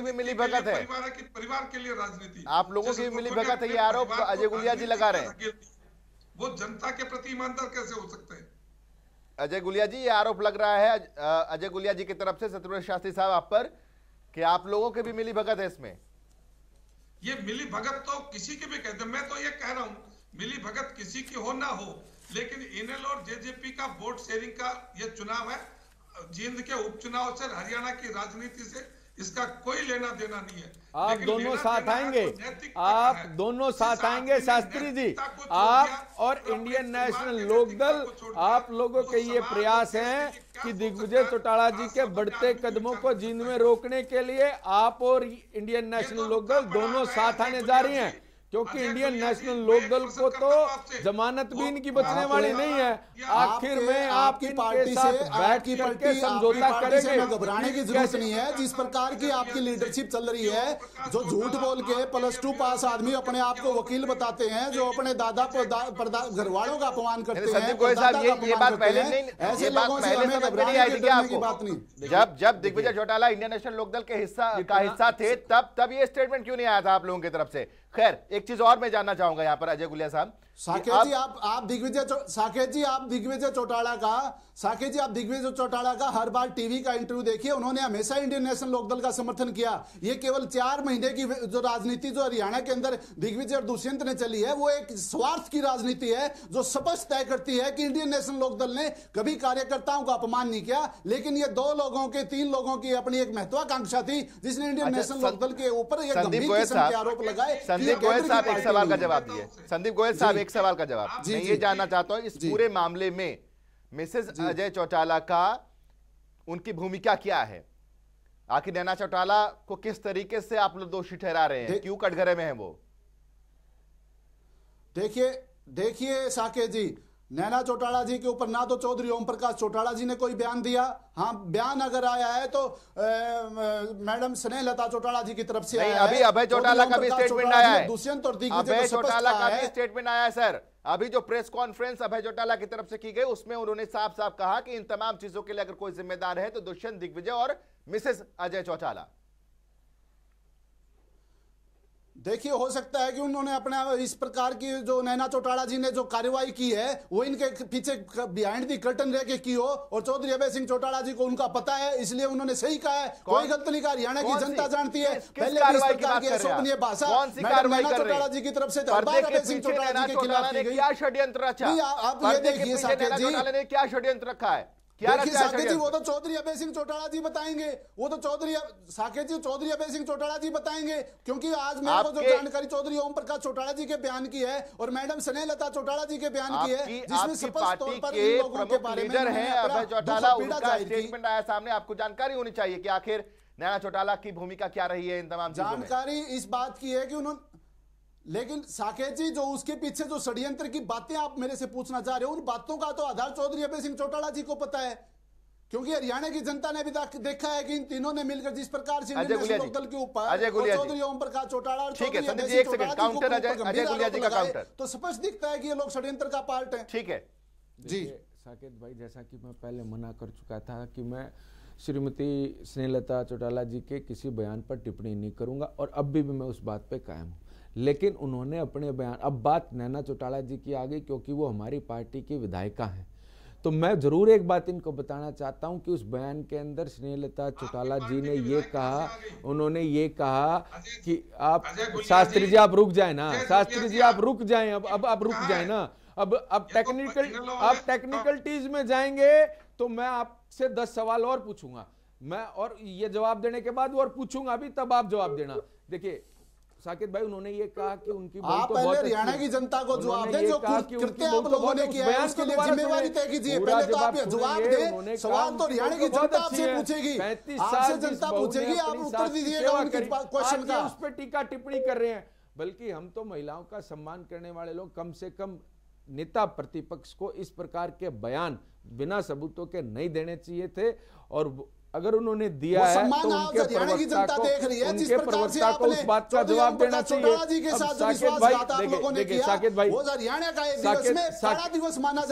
Speaker 13: भी मिली भगत है,
Speaker 12: परिवार के लिए राजनीति,
Speaker 13: आप लोगों की भी मिली भगत है, ये आरोप अजय गुलिया जी लगा रहे हैं।
Speaker 12: वो जनता के प्रति ईमानदार कैसे हो सकते हैं?
Speaker 13: अजय गुलिया जी, ये आरोप लग रहा है अजय गुलिया जी की तरफ से शत्रुघ्न शास्त्री साहब आप पर, कि आप लोगों के भी मिली भगत है इसमें।
Speaker 12: ये मिली भगत तो किसी की भी कहते हैं, मैं तो ये कह रहा हूं मिली भगत किसी की हो ना हो, लेकिन इनेलो और जेजेपी का वोट शेयरिंग का ये चुनाव है, जींद के उपचुनाव से हरियाणा की राजनीति से इसका कोई लेना देना नहीं है।
Speaker 10: आप दोनों साथ आएंगे, आप दोनों साथ आएंगे शास्त्री जी, आप और इंडियन नेशनल लोकदल, आप लोगों के ये प्रयास हैं कि दिग्विजय चौटाला जी के बढ़ते कदमों को जींद में रोकने के लिए आप और इंडियन नेशनल लोकदल दोनों साथ आने जा रही हैं, क्योंकि इंडियन नेशनल लोकदल को तो जमानत भी इनकी बचने वाली नहीं है। आखिर में आपकी पार्टी से बैठ करके समझौता करेंगे,
Speaker 11: घबराने की जरूरत नहीं है। जिस प्रकार की आपकी लीडरशिप चल रही है, जो झूठ बोल के +2 पास आदमी अपने आप को वकील बताते हैं, जो अपने दादा घर वालों का अपमान करते हैं,
Speaker 13: ये बात पहले नहीं,
Speaker 11: ऐसे लोगों से हमें घबराने की बात नहीं।
Speaker 13: जब दिग्विजय चौटाला इंडियन नेशनल लोकदल के हिस्सा थे, तब ये स्टेटमेंट क्यों नहीं आया था आप लोगों की तरफ से? खैर, एक चीज और मैं जानना चाहूंगा यहाँ पर अजय गुलिया साहब,
Speaker 11: साकेत जी आप दिग्विजय चौटाला का हर बार टीवी का इंटरव्यू देखिए, उन्होंने हमेशा इंडियन नेशनल लोकदल का समर्थन किया। ये केवल 4 महीने की जो राजनीति जो हरियाणा के अंदर दिग्विजय और दुष्यंत ने चली है, वो एक स्वार्थ की राजनीति है जो स्पष्ट तय करती है कि इंडियन नेशनल लोकदल ने कभी कार्यकर्ताओं का अपमान नहीं किया, लेकिन ये 2 लोगों के 3 लोगों की अपनी एक महत्वाकांक्षा थी जिसने इंडियन नेशनल लोकदल के ऊपर एक गंभीर किस्म के आरोप लगाए।
Speaker 13: संदीप गोयल साहब एक सवाल का जवाब दिए, संदीप गोयल साहब एक सवाल का जवाब, मैं ये जानना चाहता हूं इस पूरे मामले में मिसेस अजय चौटाला का उनकी भूमिका क्या है? आखिर नैना चौटाला को किस तरीके से आप लोग दोषी ठहरा रहे हैं, क्यों कटघरे में है वो?
Speaker 11: देखिए साकेत जी, नैना चौटाला जी के ऊपर ना तो चौधरी ओम प्रकाश चौटाला जी ने कोई बयान दिया, हाँ बयान अगर आया है तो मैडम स्नेहलता चौटाला जी की तरफ से आया है।
Speaker 13: अभी अभय चौटाला का भी स्टेटमेंट आया है,
Speaker 11: दुष्यंत और
Speaker 13: अभय चौटाला का भी स्टेटमेंट आया है सर। अभी जो प्रेस कॉन्फ्रेंस अभय चौटाला की तरफ से की गई उसमें उन्होंने साफ साफ कहा कि इन तमाम चीजों के लिए अगर कोई जिम्मेदार है तो दुष्यंत, दिग्विजय और मिसेस अजय चौटाला।
Speaker 11: देखिए, हो सकता है कि उन्होंने अपने इस प्रकार की जो नैना चौटाला जी ने जो कार्रवाई की है वो इनके पीछे बिहाइंड दी कर्टन रह के की हो, और चौधरी अभय सिंह चौटाला जी को उनका पता है, इसलिए उन्होंने सही कहा है। कोई गलत नहीं कहा, हरियाणा की जनता जानती है। पहले भी इस प्रकार की अशोभनीय भाषा नैना चौटाला जी की तरफ से अभय सिंह चौटाला जी के खिलाफ की गई।
Speaker 13: क्या षड्यंत्र रचा?
Speaker 11: आप ये देखिए साकेत जी,
Speaker 13: क्या षड्यंत्र रखा है?
Speaker 11: साकेत जी, वो तो चौधरी अभय सिंह चौटाला जी बताएंगे, वो तो चौधरी अभय सिंह चौटाला जी बताएंगे, क्योंकि आज मेरे को जो जानकारी चौधरी ओम प्रकाश चौटाला जी के बयान की है और मैडम स्नेहलता चौटाला जी के बयान की है, जिसमें स्पष्ट तौर पर इन लोगों के बारे में
Speaker 13: अभय चौटाला, उनका स्टेटमेंट आया सामने। आपको जानकारी होनी चाहिए कि आखिर नैना चौटाला की भूमिका क्या रही है इन तमाम चीजों में?
Speaker 11: जानकारी इस बात की है कि उन्होंने, लेकिन साकेत जी जो उसके पीछे जो षड्यंत्र की बातें आप मेरे से पूछना चाह रहे हो, उन बातों का तो आधार चौधरी अभय सिंह चौटाला जी को पता है, क्योंकि हरियाणा की जनता ने भी देखा है कि इन तीनों ने मिलकर जिस प्रकार से लोकदल के ऊपर चौधरी ओम प्रकाश चौटाला और चौधरी अभय सिंह चौटाला जी का काउंटर, तो स्पष्ट दिखता है कि ये लोग षड्यंत्र का पार्ट है।
Speaker 13: ठीक है
Speaker 10: जी साकेत भाई, जैसा कि मैं पहले मना कर चुका था कि मैं श्रीमती स्नेहलता चौटाला जी के किसी बयान पर टिप्पणी नहीं करूंगा, और अब भी मैं उस बात पे कायम हूं। लेकिन उन्होंने अपने बयान, अब बात नैना चौटाला जी की आ गई क्योंकि वो हमारी पार्टी की विधायिका हैं, तो मैं जरूर एक बात इनको बताना चाहता हूं कि उस बयान के अंदर स्नेहलता चौटाला जी ने ये कहा, उन्होंने ये कहा कि आप शास्त्री जी आप रुक जाए ना, शास्त्री जी आप रुक जाएं, अब आप रुक जाए ना, अब टेक्निकलिटीज में जाएंगे तो मैं आपसे 10 सवाल और पूछूंगा मैं, और ये जवाब देने के बाद और पूछूंगा अभी, तब आप जवाब देना। देखिए साकेत भाई, उन्होंने ये कहा कि उनकी
Speaker 11: आप पहले हरियाणा की जनता को जवाब दें, जो कृत्य आप लोगों ने किया है उसके लिए जिम्मेवारी तय कीजिए। पहले तो आप जवाब दें, सवाल तो हरियाणा की जनता आपसे पूछेगी, आपसे जनता पूछेगी, आप उत्तर दीजिएगा उनके क्वेश्चन का।
Speaker 10: उस पर टीका टिप्पणी कर रहे हैं, बल्कि हम तो महिलाओं का सम्मान करने वाले लोग, कम से कम नेता प्रतिपक्ष को इस प्रकार के बयान बिना सबूतों के नहीं देने चाहिए थे, और अगर उन्होंने दिया है तो उनके प्रवक्ता को उस बात का जवाब देना चाहिए। साकेत भाई, देखिए साकेत भाई,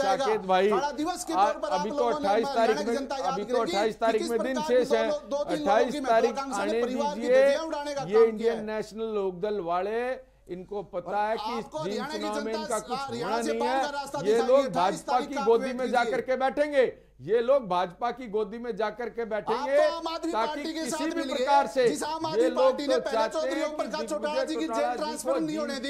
Speaker 10: साकेत भाई, अभी तो 28 तारीख में दिन शेष है, 28 तारीख आने दीजिए। ये इंडियन नेशनल लोकदल वाले, इनको पता है कि इस जीन चुनाव में इनका कुछ होना नहीं है, ये लोग भाजपा की गोदी में जाकर के बैठेंगे, ये लोग भाजपा की गोदी में जाकर के बैठेंगे, ताकि किसी भी प्रकार से ये लोग तो चाहते हैं कि दिग्विजय चौटाला जी को जीन के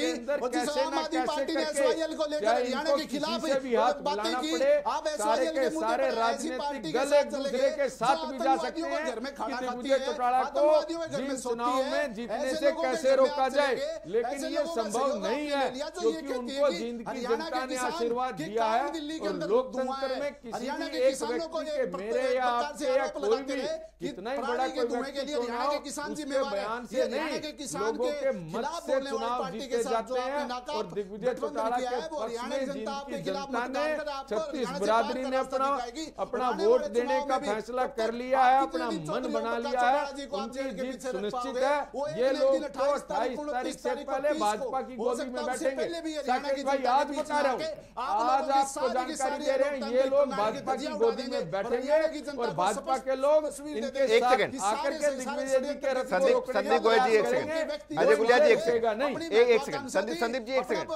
Speaker 10: अंदर कैसे न कैसे करके क्या इनको किसी से भी हाथ मिलाना पड़े, सारे के सारे राजनीतिक दल एक दूसरे के साथ भी जा सकते हैं कि दिग्विजय चौटाला को जीन चुनाव में जीतने से कैसे रोका जाए, लेकिन ये संभव नहीं है क्योंकि उनको जींद की जनता ने आशीर्वाद दिया है, और लोकतंत्र में किसी भी एक व्यक्ति के, मेरे या आपके या कोई भी कितना ही बड़ा कोई व्यक्ति चुनाव उसके बयान से नहीं, लोगों के मत से चुनाव जीते जाते हैं, और दिग्विजय चौटाला के पक्ष में जिनकी जनता ने 36 बिरादरी ने अपना वोट देने का फैसला कर लिया है, अपना मन बना लिया है, उनकी जीत सुनिश्चित है। ये लोग तो 28 तारीख से पहले भाजपा की गोदी में बैठेंगे। साकेत भाई, आज बता रहा हूँ, आज आपको जानकारी दे रहे हैं, ये लोग भाजपा की गोदी में बैठेंगे और भाजपा के लोग इनके साथ आकर के दिग्विजय जी के रथ को रोकने
Speaker 13: संदीप गोयल जी एक सेकंड, अजय गुलिया जी एक सेकंड, एक सेकंड, संदीप जी एक सेकंड,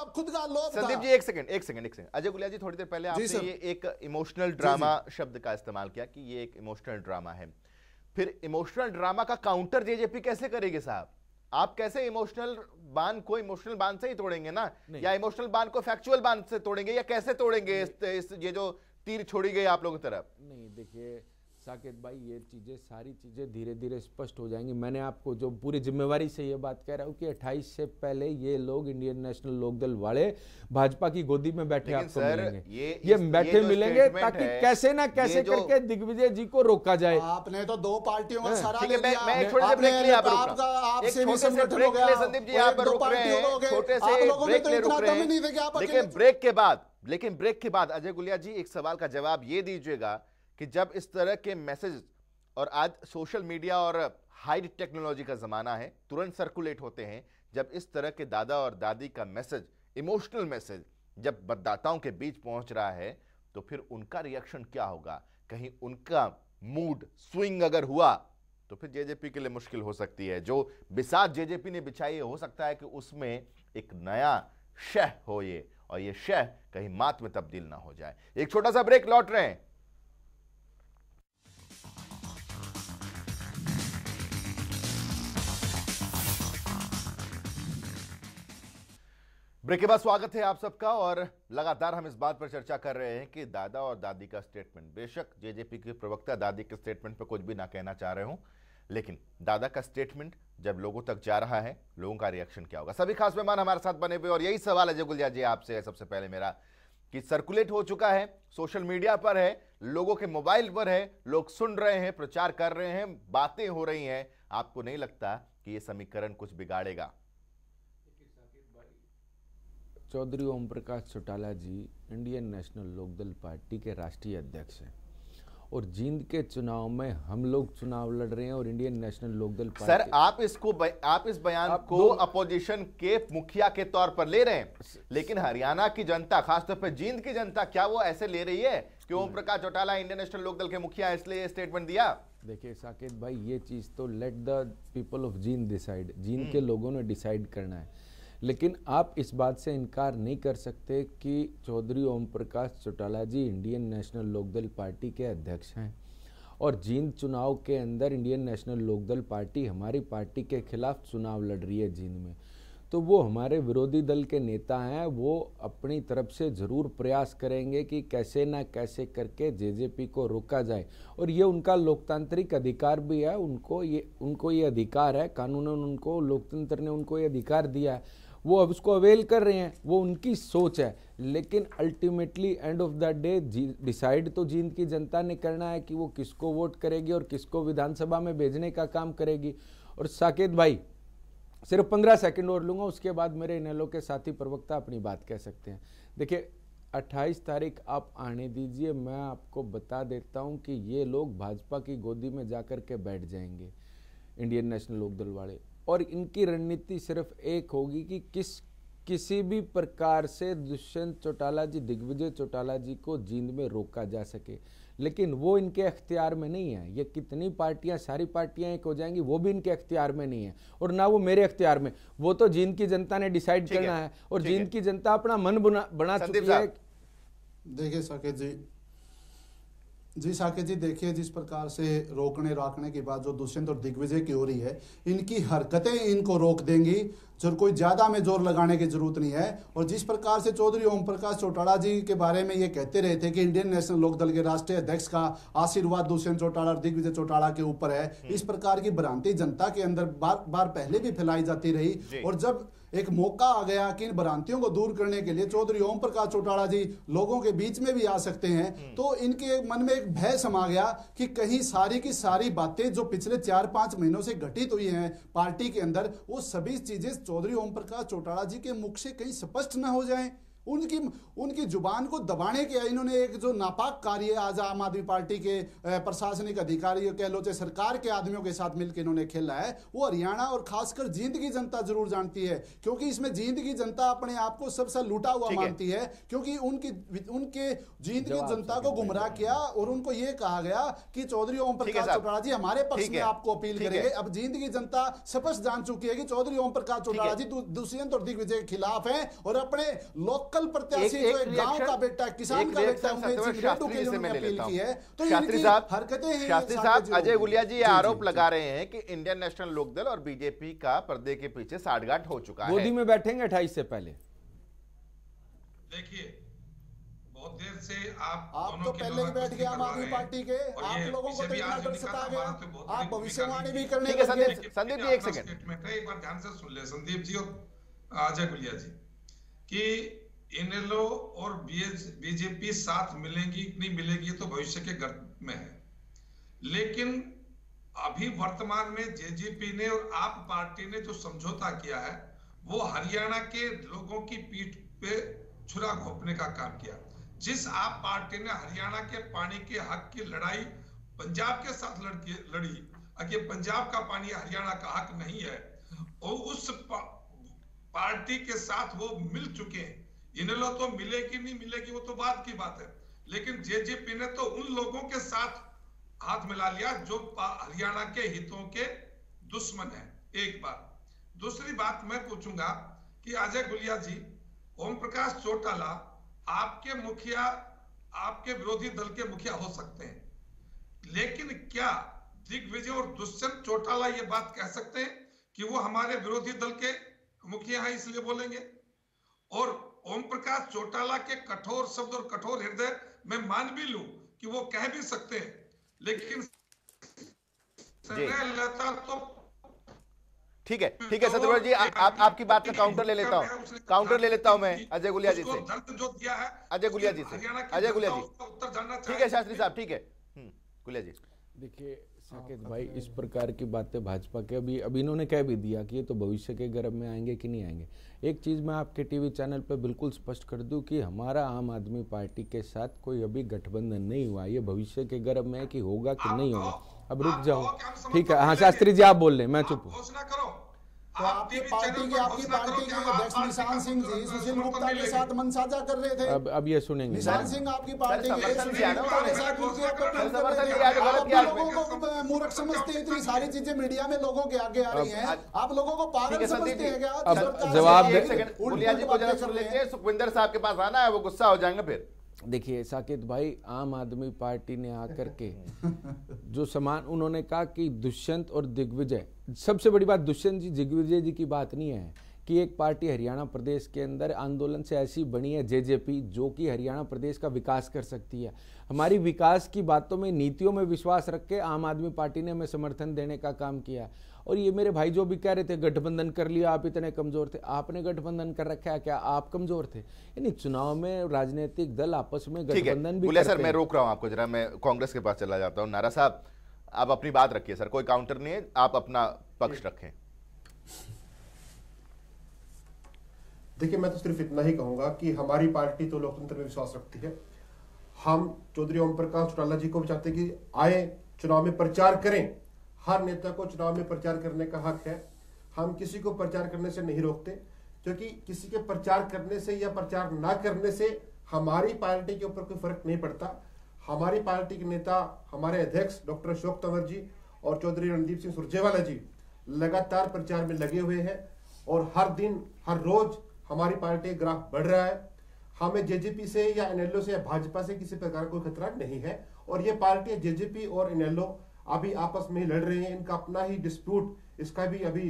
Speaker 13: संदीप जी एक सेकंड, अजय गुलिया जी थोड़ी देर पहले आपने ये एक इमोशनल ड्रामा शब्द का इस्तेमाल किया कि ये एक इमोशनल ड्रामा है, फिर इमोशनल ड्रामा का काउंटर जेजेपी कैसे करेगी साहब? आप कैसे इमोशनल बांध को इमोशनल बांध से ही तोड़ेंगे ना, या इमोशनल बांध को फैक्चुअल बांध से तोड़ेंगे, या कैसे तोड़ेंगे इस ये जो तीर छोड़ी गई आप लोगों की तरफ?
Speaker 10: नहीं, देखिए साकेत भाई, ये चीजें सारी चीजें धीरे धीरे स्पष्ट हो जाएंगी। मैंने आपको जो पूरी जिम्मेवारी से ये बात कह रहा हूँ कि 28 से पहले ये लोग इंडियन नेशनल लोकदल वाले भाजपा की गोदी में बैठे आपको मिलेंगे, ये बैठे मिलेंगे, ताकि कैसे ना कैसे करके दिग्विजय जी को रोका जाए।
Speaker 11: आपने तो दो पार्टियों का सहारा
Speaker 13: ले लिया, मैं छोटे से ब्रेक के लिए आप रुक रहा हूं, एक छोटे से ब्रेक के लिए संदीप जी यहाँ पर रुक रहे हैं, छोटे से ब्रेक के लिए रुक रहे हैं, लेकिन ब्रेक के बाद अजय गुलिया जी एक सवाल का जवाब ये दीजिएगा कि जब इस तरह के मैसेज, और आज सोशल मीडिया और हाई टेक्नोलॉजी का जमाना है, तुरंत सर्कुलेट होते हैं, जब इस तरह के दादा और दादी का मैसेज, इमोशनल मैसेज जब मतदाताओं के बीच पहुंच रहा है, तो फिर उनका रिएक्शन क्या होगा? कहीं उनका मूड स्विंग अगर हुआ तो फिर जेजेपी के लिए मुश्किल हो सकती है। जो बिसात जेजेपी ने बिछाई है, हो सकता है कि उसमें एक नया शह हो ये, और ये शह कहीं मात में तब्दील ना हो जाए। एक छोटा सा ब्रेक, लौट रहे हैं। ब्रेक के बाद स्वागत है आप सबका, और लगातार हम इस बात पर चर्चा कर रहे हैं कि दादा और दादी का स्टेटमेंट, बेशक जेजेपी के प्रवक्ता दादी के स्टेटमेंट पर कुछ भी ना कहना चाह रहे हूं, लेकिन दादा का स्टेटमेंट जब लोगों तक जा रहा है, लोगों का रिएक्शन क्या होगा? सभी खास मेहमान हमारे साथ बने हुए, और यही सवाल अजय गुलिया जी आपसे है सबसे पहले मेरा, कि सर्कुलेट हो चुका है, सोशल मीडिया पर है,
Speaker 2: लोगों के मोबाइल पर है, लोग सुन रहे हैं, प्रचार कर रहे हैं, बातें हो रही हैं। आपको नहीं लगता कि यह समीकरण कुछ बिगाड़ेगा?
Speaker 10: चौधरी ओम प्रकाश चौटाला जी इंडियन नेशनल लोकदल पार्टी के राष्ट्रीय अध्यक्ष हैं और जींद के चुनाव में हम लोग चुनाव लड़ रहे हैं और Indian National Lokdal party.
Speaker 2: Sir, आप इस बयान को अपोजिशन के मुखिया के तौर पर ले रहे हैं, लेकिन हरियाणा की जनता, खासतौर पर जींद की जनता, क्या वो ऐसे ले रही है कि ओम प्रकाश चौटाला इंडियन नेशनल लोकदल के मुखिया इसलिए स्टेटमेंट दिया?
Speaker 10: देखिए साकेत भाई, ये चीज तो let the people of Jind decide, Jind के लोगों ने डिसाइड करना है। लेकिन आप इस बात से इनकार नहीं कर सकते कि चौधरी ओम प्रकाश चौटाला जी इंडियन नेशनल लोकदल पार्टी के अध्यक्ष हैं और जींद चुनाव के अंदर इंडियन नेशनल लोकदल पार्टी हमारी पार्टी के खिलाफ चुनाव लड़ रही है जींद में। तो वो हमारे विरोधी दल के नेता हैं, वो अपनी तरफ से ज़रूर प्रयास करेंगे कि कैसे ना कैसे करके जेजेपी को रोका जाए और ये उनका लोकतांत्रिक अधिकार भी है। उनको ये अधिकार है, कानूनन उनको, लोकतंत्र ने उनको ये अधिकार दिया है, वो अब उसको अवेल कर रहे हैं, वो उनकी सोच है। लेकिन ultimately end of the day decide तो जींद की जनता ने करना है कि वो किसको वोट करेगी और किसको विधानसभा में भेजने का काम करेगी। और साकेत भाई, सिर्फ 15 सेकंड और लूंगा, उसके बाद मेरे इनेलो के साथी प्रवक्ता अपनी बात कह सकते हैं। देखिए 28 तारीख आप आने दीजिए, मैं आपको बता देता हूं कि ये लोग भाजपा की गोदी में जाकर के बैठ जाएंगे, इंडियन नेशनल लोकदल वाले, और इनकी रणनीति सिर्फ एक होगी कि किसी भी प्रकार से दुष्यंत चौटाला जी, दिग्विजय चौटाला जी को जींद में रोका जा सके। लेकिन वो इनके अख्तियार में नहीं है। ये कितनी पार्टियां, सारी पार्टियां एक हो जाएंगी, वो भी इनके अख्तियार में नहीं है और ना वो मेरे अख्तियार में। वो तो जींद की जनता ने डिसाइड करना है और जींद की जनता अपना मन बना चुकी है।
Speaker 11: देखिए साकेत जी, देखिए जिस प्रकार से रोकने की बात जो दुष्यंत और दिग्विजय की हो रही है, इनकी हरकतें इनको रोक देंगी, जो कोई ज्यादा में जोर लगाने की जरूरत नहीं है। और जिस प्रकार से चौधरी ओम प्रकाश चौटाला जी के बारे में ये कहते रहे थे कि इंडियन नेशनल लोकदल के राष्ट्रीय अध्यक्ष का आशीर्वाद दुष्यंत चौटाला और दिग्विजय चौटाला के ऊपर है, इस प्रकार की भ्रांति जनता के अंदर बार बार पहले भी फैलाई जाती रही। और जब एक मौका आ गया कि इन भ्रांतियों को दूर करने के लिए चौधरी ओम प्रकाश चौटाला जी लोगों के बीच में भी आ सकते हैं, तो इनके मन में एक भय समा गया कि कहीं सारी की सारी बातें जो पिछले 4-5 महीनों से घटित हुई हैं पार्टी के अंदर, वो सभी चीजें चौधरी ओम प्रकाश चौटाला जी के मुख से कहीं स्पष्ट न हो जाएं। उनकी जुबान को दबाने के इन्होंने एक जो नापाक कार्य आज आम आदमी पार्टी के प्रशासनिक अधिकारियों कह लो, सरकार के आदमियों के साथ मिलकर इन्होंने खेला है, वो हरियाणा और खासकर जींद की जनता जरूर जानती है। क्योंकि इसमें जींद की जनता अपने आप को सबसे लूटा हुआ मानती है, क्योंकि उनके जींद की जनता को गुमराह किया और उनको ये कहा गया कि चौधरी ओम प्रकाश चौटाला जी हमारे पक्ष में आपको अपील करेंगे। अब जींद की जनता स्पष्ट जान चुकी है कि चौधरी ओम प्रकाश चौटाला जी दुष्यंत और दिग्विजय के खिलाफ हैं और अपने लोकल प्रत्याशी जो एक गांव का बेटा, किसान का बेटा, अपील की है। तो
Speaker 2: शास्त्री साहब, अजय गुलिया जी आरोप लगा रहे हैं कि इंडियन नेशनल लोकदल और बीजेपी का पर्दे के पीछे साठगांठ हो चुका है।
Speaker 10: गोदी में बैठेंगे 28 से पहले।
Speaker 12: देखिए बहुत देर से आप
Speaker 11: तो पहले ही बैठ गए आम आदमी पार्टी के, आप लोगों को तो इतना डर सता गया, आप भविष्यवाणी भी करने लगे।
Speaker 2: संदीप जी एक सेकंड,
Speaker 12: एक बार ध्यान से सुन ले संदीप जी और अजय गुलिया जी, कि इनेलो और बीजेपी साथ मिलेंगी नहीं मिलेगी तो भविष्य के गर्भ में है। लेकिन अभी वर्तमान में जेजेपी ने और आप पार्टी ने जो समझौता किया है, वो हरियाणा के लोगों की पीठ पे छुरा घोंपने का काम किया। जिस आप पार्टी ने हरियाणा के पानी के हक की लड़ाई पंजाब के साथ लड़ी, अगर पंजाब का पानी हरियाणा का हक नहीं है, और उस पार्टी के साथ वो मिल चुके हैं। इनेलो तो मिलेगी नहीं मिलेगी वो तो बात की बात है, लेकिन जेजेपी ने तो उन लोगों के साथ हाथ मिला लिया जो हरियाणा के हितों के दुश्मन है। एक बात। दूसरी बात मैं पूछूंगा कि अजय गुलिया जी, ओम प्रकाश चौटाला आपके मुखिया, आपके विरोधी दल के मुखिया हो सकते हैं, लेकिन क्या दिग्विजय और दुष्यंत चौटाला ये बात कह सकते हैं कि वो हमारे विरोधी दल के मुखिया हैं इसलिए बोलेंगे? और ओम प्रकाश चौटाला के कठोर शब्द और कठोर हृदय मैं मान भी लूं कि वो कह भी सकते हैं, लेकिन तो
Speaker 13: ठीक है सत्यव्रत जी, आपकी बात का काउंटर ले लेता हूं मैं अजय गुलिया जी से। अजय गुलिया जी, ठीक है शास्त्री साहब, ठीक है गुलिया जी।
Speaker 10: देखिए साकेत भाई, इस प्रकार की बातें भाजपा के अभी इन्होंने कह भी दिया कि ये तो भविष्य के गर्भ में आएंगे कि नहीं आएंगे। एक चीज मैं आपके टीवी चैनल पे बिल्कुल स्पष्ट कर दूं कि हमारा आम आदमी पार्टी के साथ कोई अभी गठबंधन नहीं हुआ। ये भविष्य के गर्भ में है कि होगा कि नहीं होगा। अब रुक जाओ, ठीक है। हाँ शास्त्री जी आप बोल रहे, मैं चुप हूँ।
Speaker 11: तो आपकी पार्टी के अध्यक्ष निशान सिंह जी सुशील गुप्ता के साथ मन साझा कर रहे थे।
Speaker 10: अब ये सुनेंगे।
Speaker 11: निशान सिंह आपकी पार्टी के सुशील गुप्ता के साथ लोगों को मूर्ख समझते हैं। इतनी सारी चीजें मीडिया में लोगों के आगे आ रही हैं, आप लोगों को पागल समझते हैं क्या?
Speaker 10: अब जवाब
Speaker 13: गुलिया जी को जरा सुन लेते, सुखविंदर साहब के पास आना है, वो गुस्सा हो जाएंगे फिर।
Speaker 10: देखिए साकेत भाई, आम आदमी पार्टी ने आकर के जो समान उन्होंने कहा कि दुष्यंत और दिग्विजय, सबसे बड़ी बात दुष्यंत जी दिग्विजय जी की बात नहीं है कि एक पार्टी हरियाणा प्रदेश के अंदर आंदोलन से ऐसी बनी है जेजेपी, जो कि हरियाणा प्रदेश का विकास कर सकती है। हमारी विकास की बातों में, नीतियों में विश्वास रख के आम आदमी पार्टी ने हमें समर्थन देने का काम किया। और ये मेरे भाई जो भी कह रहे थे गठबंधन कर लिया, आप इतने कमजोर थे, आपने गठबंधन कर रखा है क्या? आप कमजोर थे? यानी चुनाव में राजनीतिक दल आपस में गठबंधन भी करते हैं।
Speaker 13: सर मैं रोक रहा हूं आपको, जरा मैं कांग्रेस के पास चला जाता हूं। नारा साहब आप अपनी बात रखिए सर, कोई काउंटर नहीं है, आप अपना पक्ष रखें।
Speaker 14: देखिए मैं तो सिर्फ इतना ही कहूंगा कि हमारी पार्टी तो लोकतंत्र में विश्वास रखती है। हम चौधरी ओम प्रकाश चौटाला जी को भी चाहते कि आए, चुनाव में प्रचार करें। हर नेता को चुनाव में प्रचार करने का हक है। हम किसी को प्रचार करने से नहीं रोकते, क्योंकि किसी के प्रचार करने से या प्रचार ना करने से हमारी पार्टी के ऊपर कोई फर्क नहीं पड़ता। हमारी पार्टी के नेता, हमारे अध्यक्ष डॉक्टर अशोक तंवर जी और चौधरी रणदीप सिंह सुरजेवाला जी लगातार प्रचार में लगे हुए हैं और हर दिन हर रोज हमारी पार्टी ग्राफ बढ़ रहा है। हमें जेजेपी से या एनएलओ से या भाजपा से किसी प्रकार का कोई खतरा नहीं है। और ये पार्टी जेजेपी और एनएलओ अभी आपस में ही लड़ रहे हैं, इनका अपना ही डिस्प्यूट, इसका भी अभी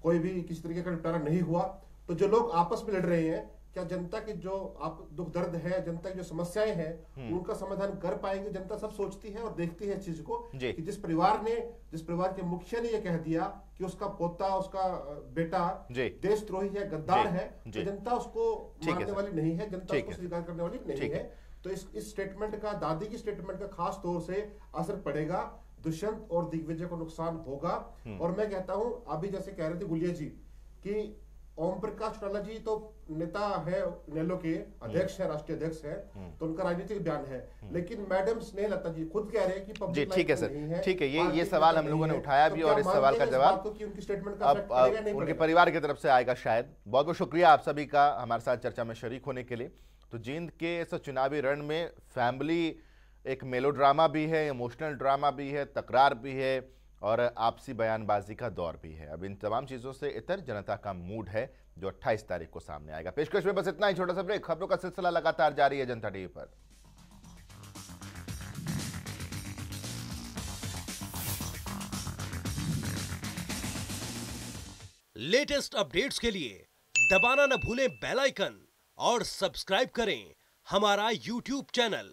Speaker 14: कोई भी किसी तरीके का निपटारा नहीं हुआ। तो जो लोग आपस में लड़ रहे हैं, क्या जनता के जो आप दुख दर्द है, जनता की जो समस्याएं हैं, उनका समाधान कर पाएंगे? जनता सब सोचती है और देखती है इस चीज को कि जिस परिवार के मुखिया ने यह कह दिया कि उसका पोता, उसका बेटा देशद्रोही है, गद्दार है, तो जनता उसको मानने वाली नहीं है, जनता उसको स्वीकार करने वाली नहीं है। तो इस स्टेटमेंट का, दादी की स्टेटमेंट का खास तौर से असर पड़ेगा, दुष्यंत और दिग्विजय को नुकसान होगा। और मैं कहता हूं, अभी जैसे कह रहे थे गुलिया जी कि ओम प्रकाश चौटाला जी तो नेता है, नेलो के अध्यक्ष है, राष्ट्रीय अध्यक्ष है, तो उनका राजनीतिक बयान है। लेकिन मैडम स्नेहलता जी खुद कह रहे हैं कि
Speaker 13: जी ठीक है सर, ठीक है, ये सवाल हम लोगों ने उठाया भी और इस सवाल का जवाब
Speaker 14: उनकी स्टेटमेंट का अब
Speaker 13: उनके परिवार की तरफ से आएगा शायद। बहुत बहुत शुक्रिया आप सभी का हमारे साथ चर्चा में शरीक होने के लिए। तो जींद के इस चुनावी रण में फैमिली एक मेलोड्रामा भी है, इमोशनल ड्रामा भी है, तकरार भी है और आपसी बयानबाजी का दौर भी है। अब इन तमाम चीज़ों से इतर जनता का मूड है जो 28 तारीख को सामने आएगा। पेशकश में बस इतना ही, छोटा सा ब्रेक। खबरों का सिलसिला लगातार जारी है जनता टीवी पर।
Speaker 1: लेटेस्ट अपडेट्स के लिए दबाना न भूलें बेल आइकन और सब्सक्राइब करें हमारा YouTube चैनल।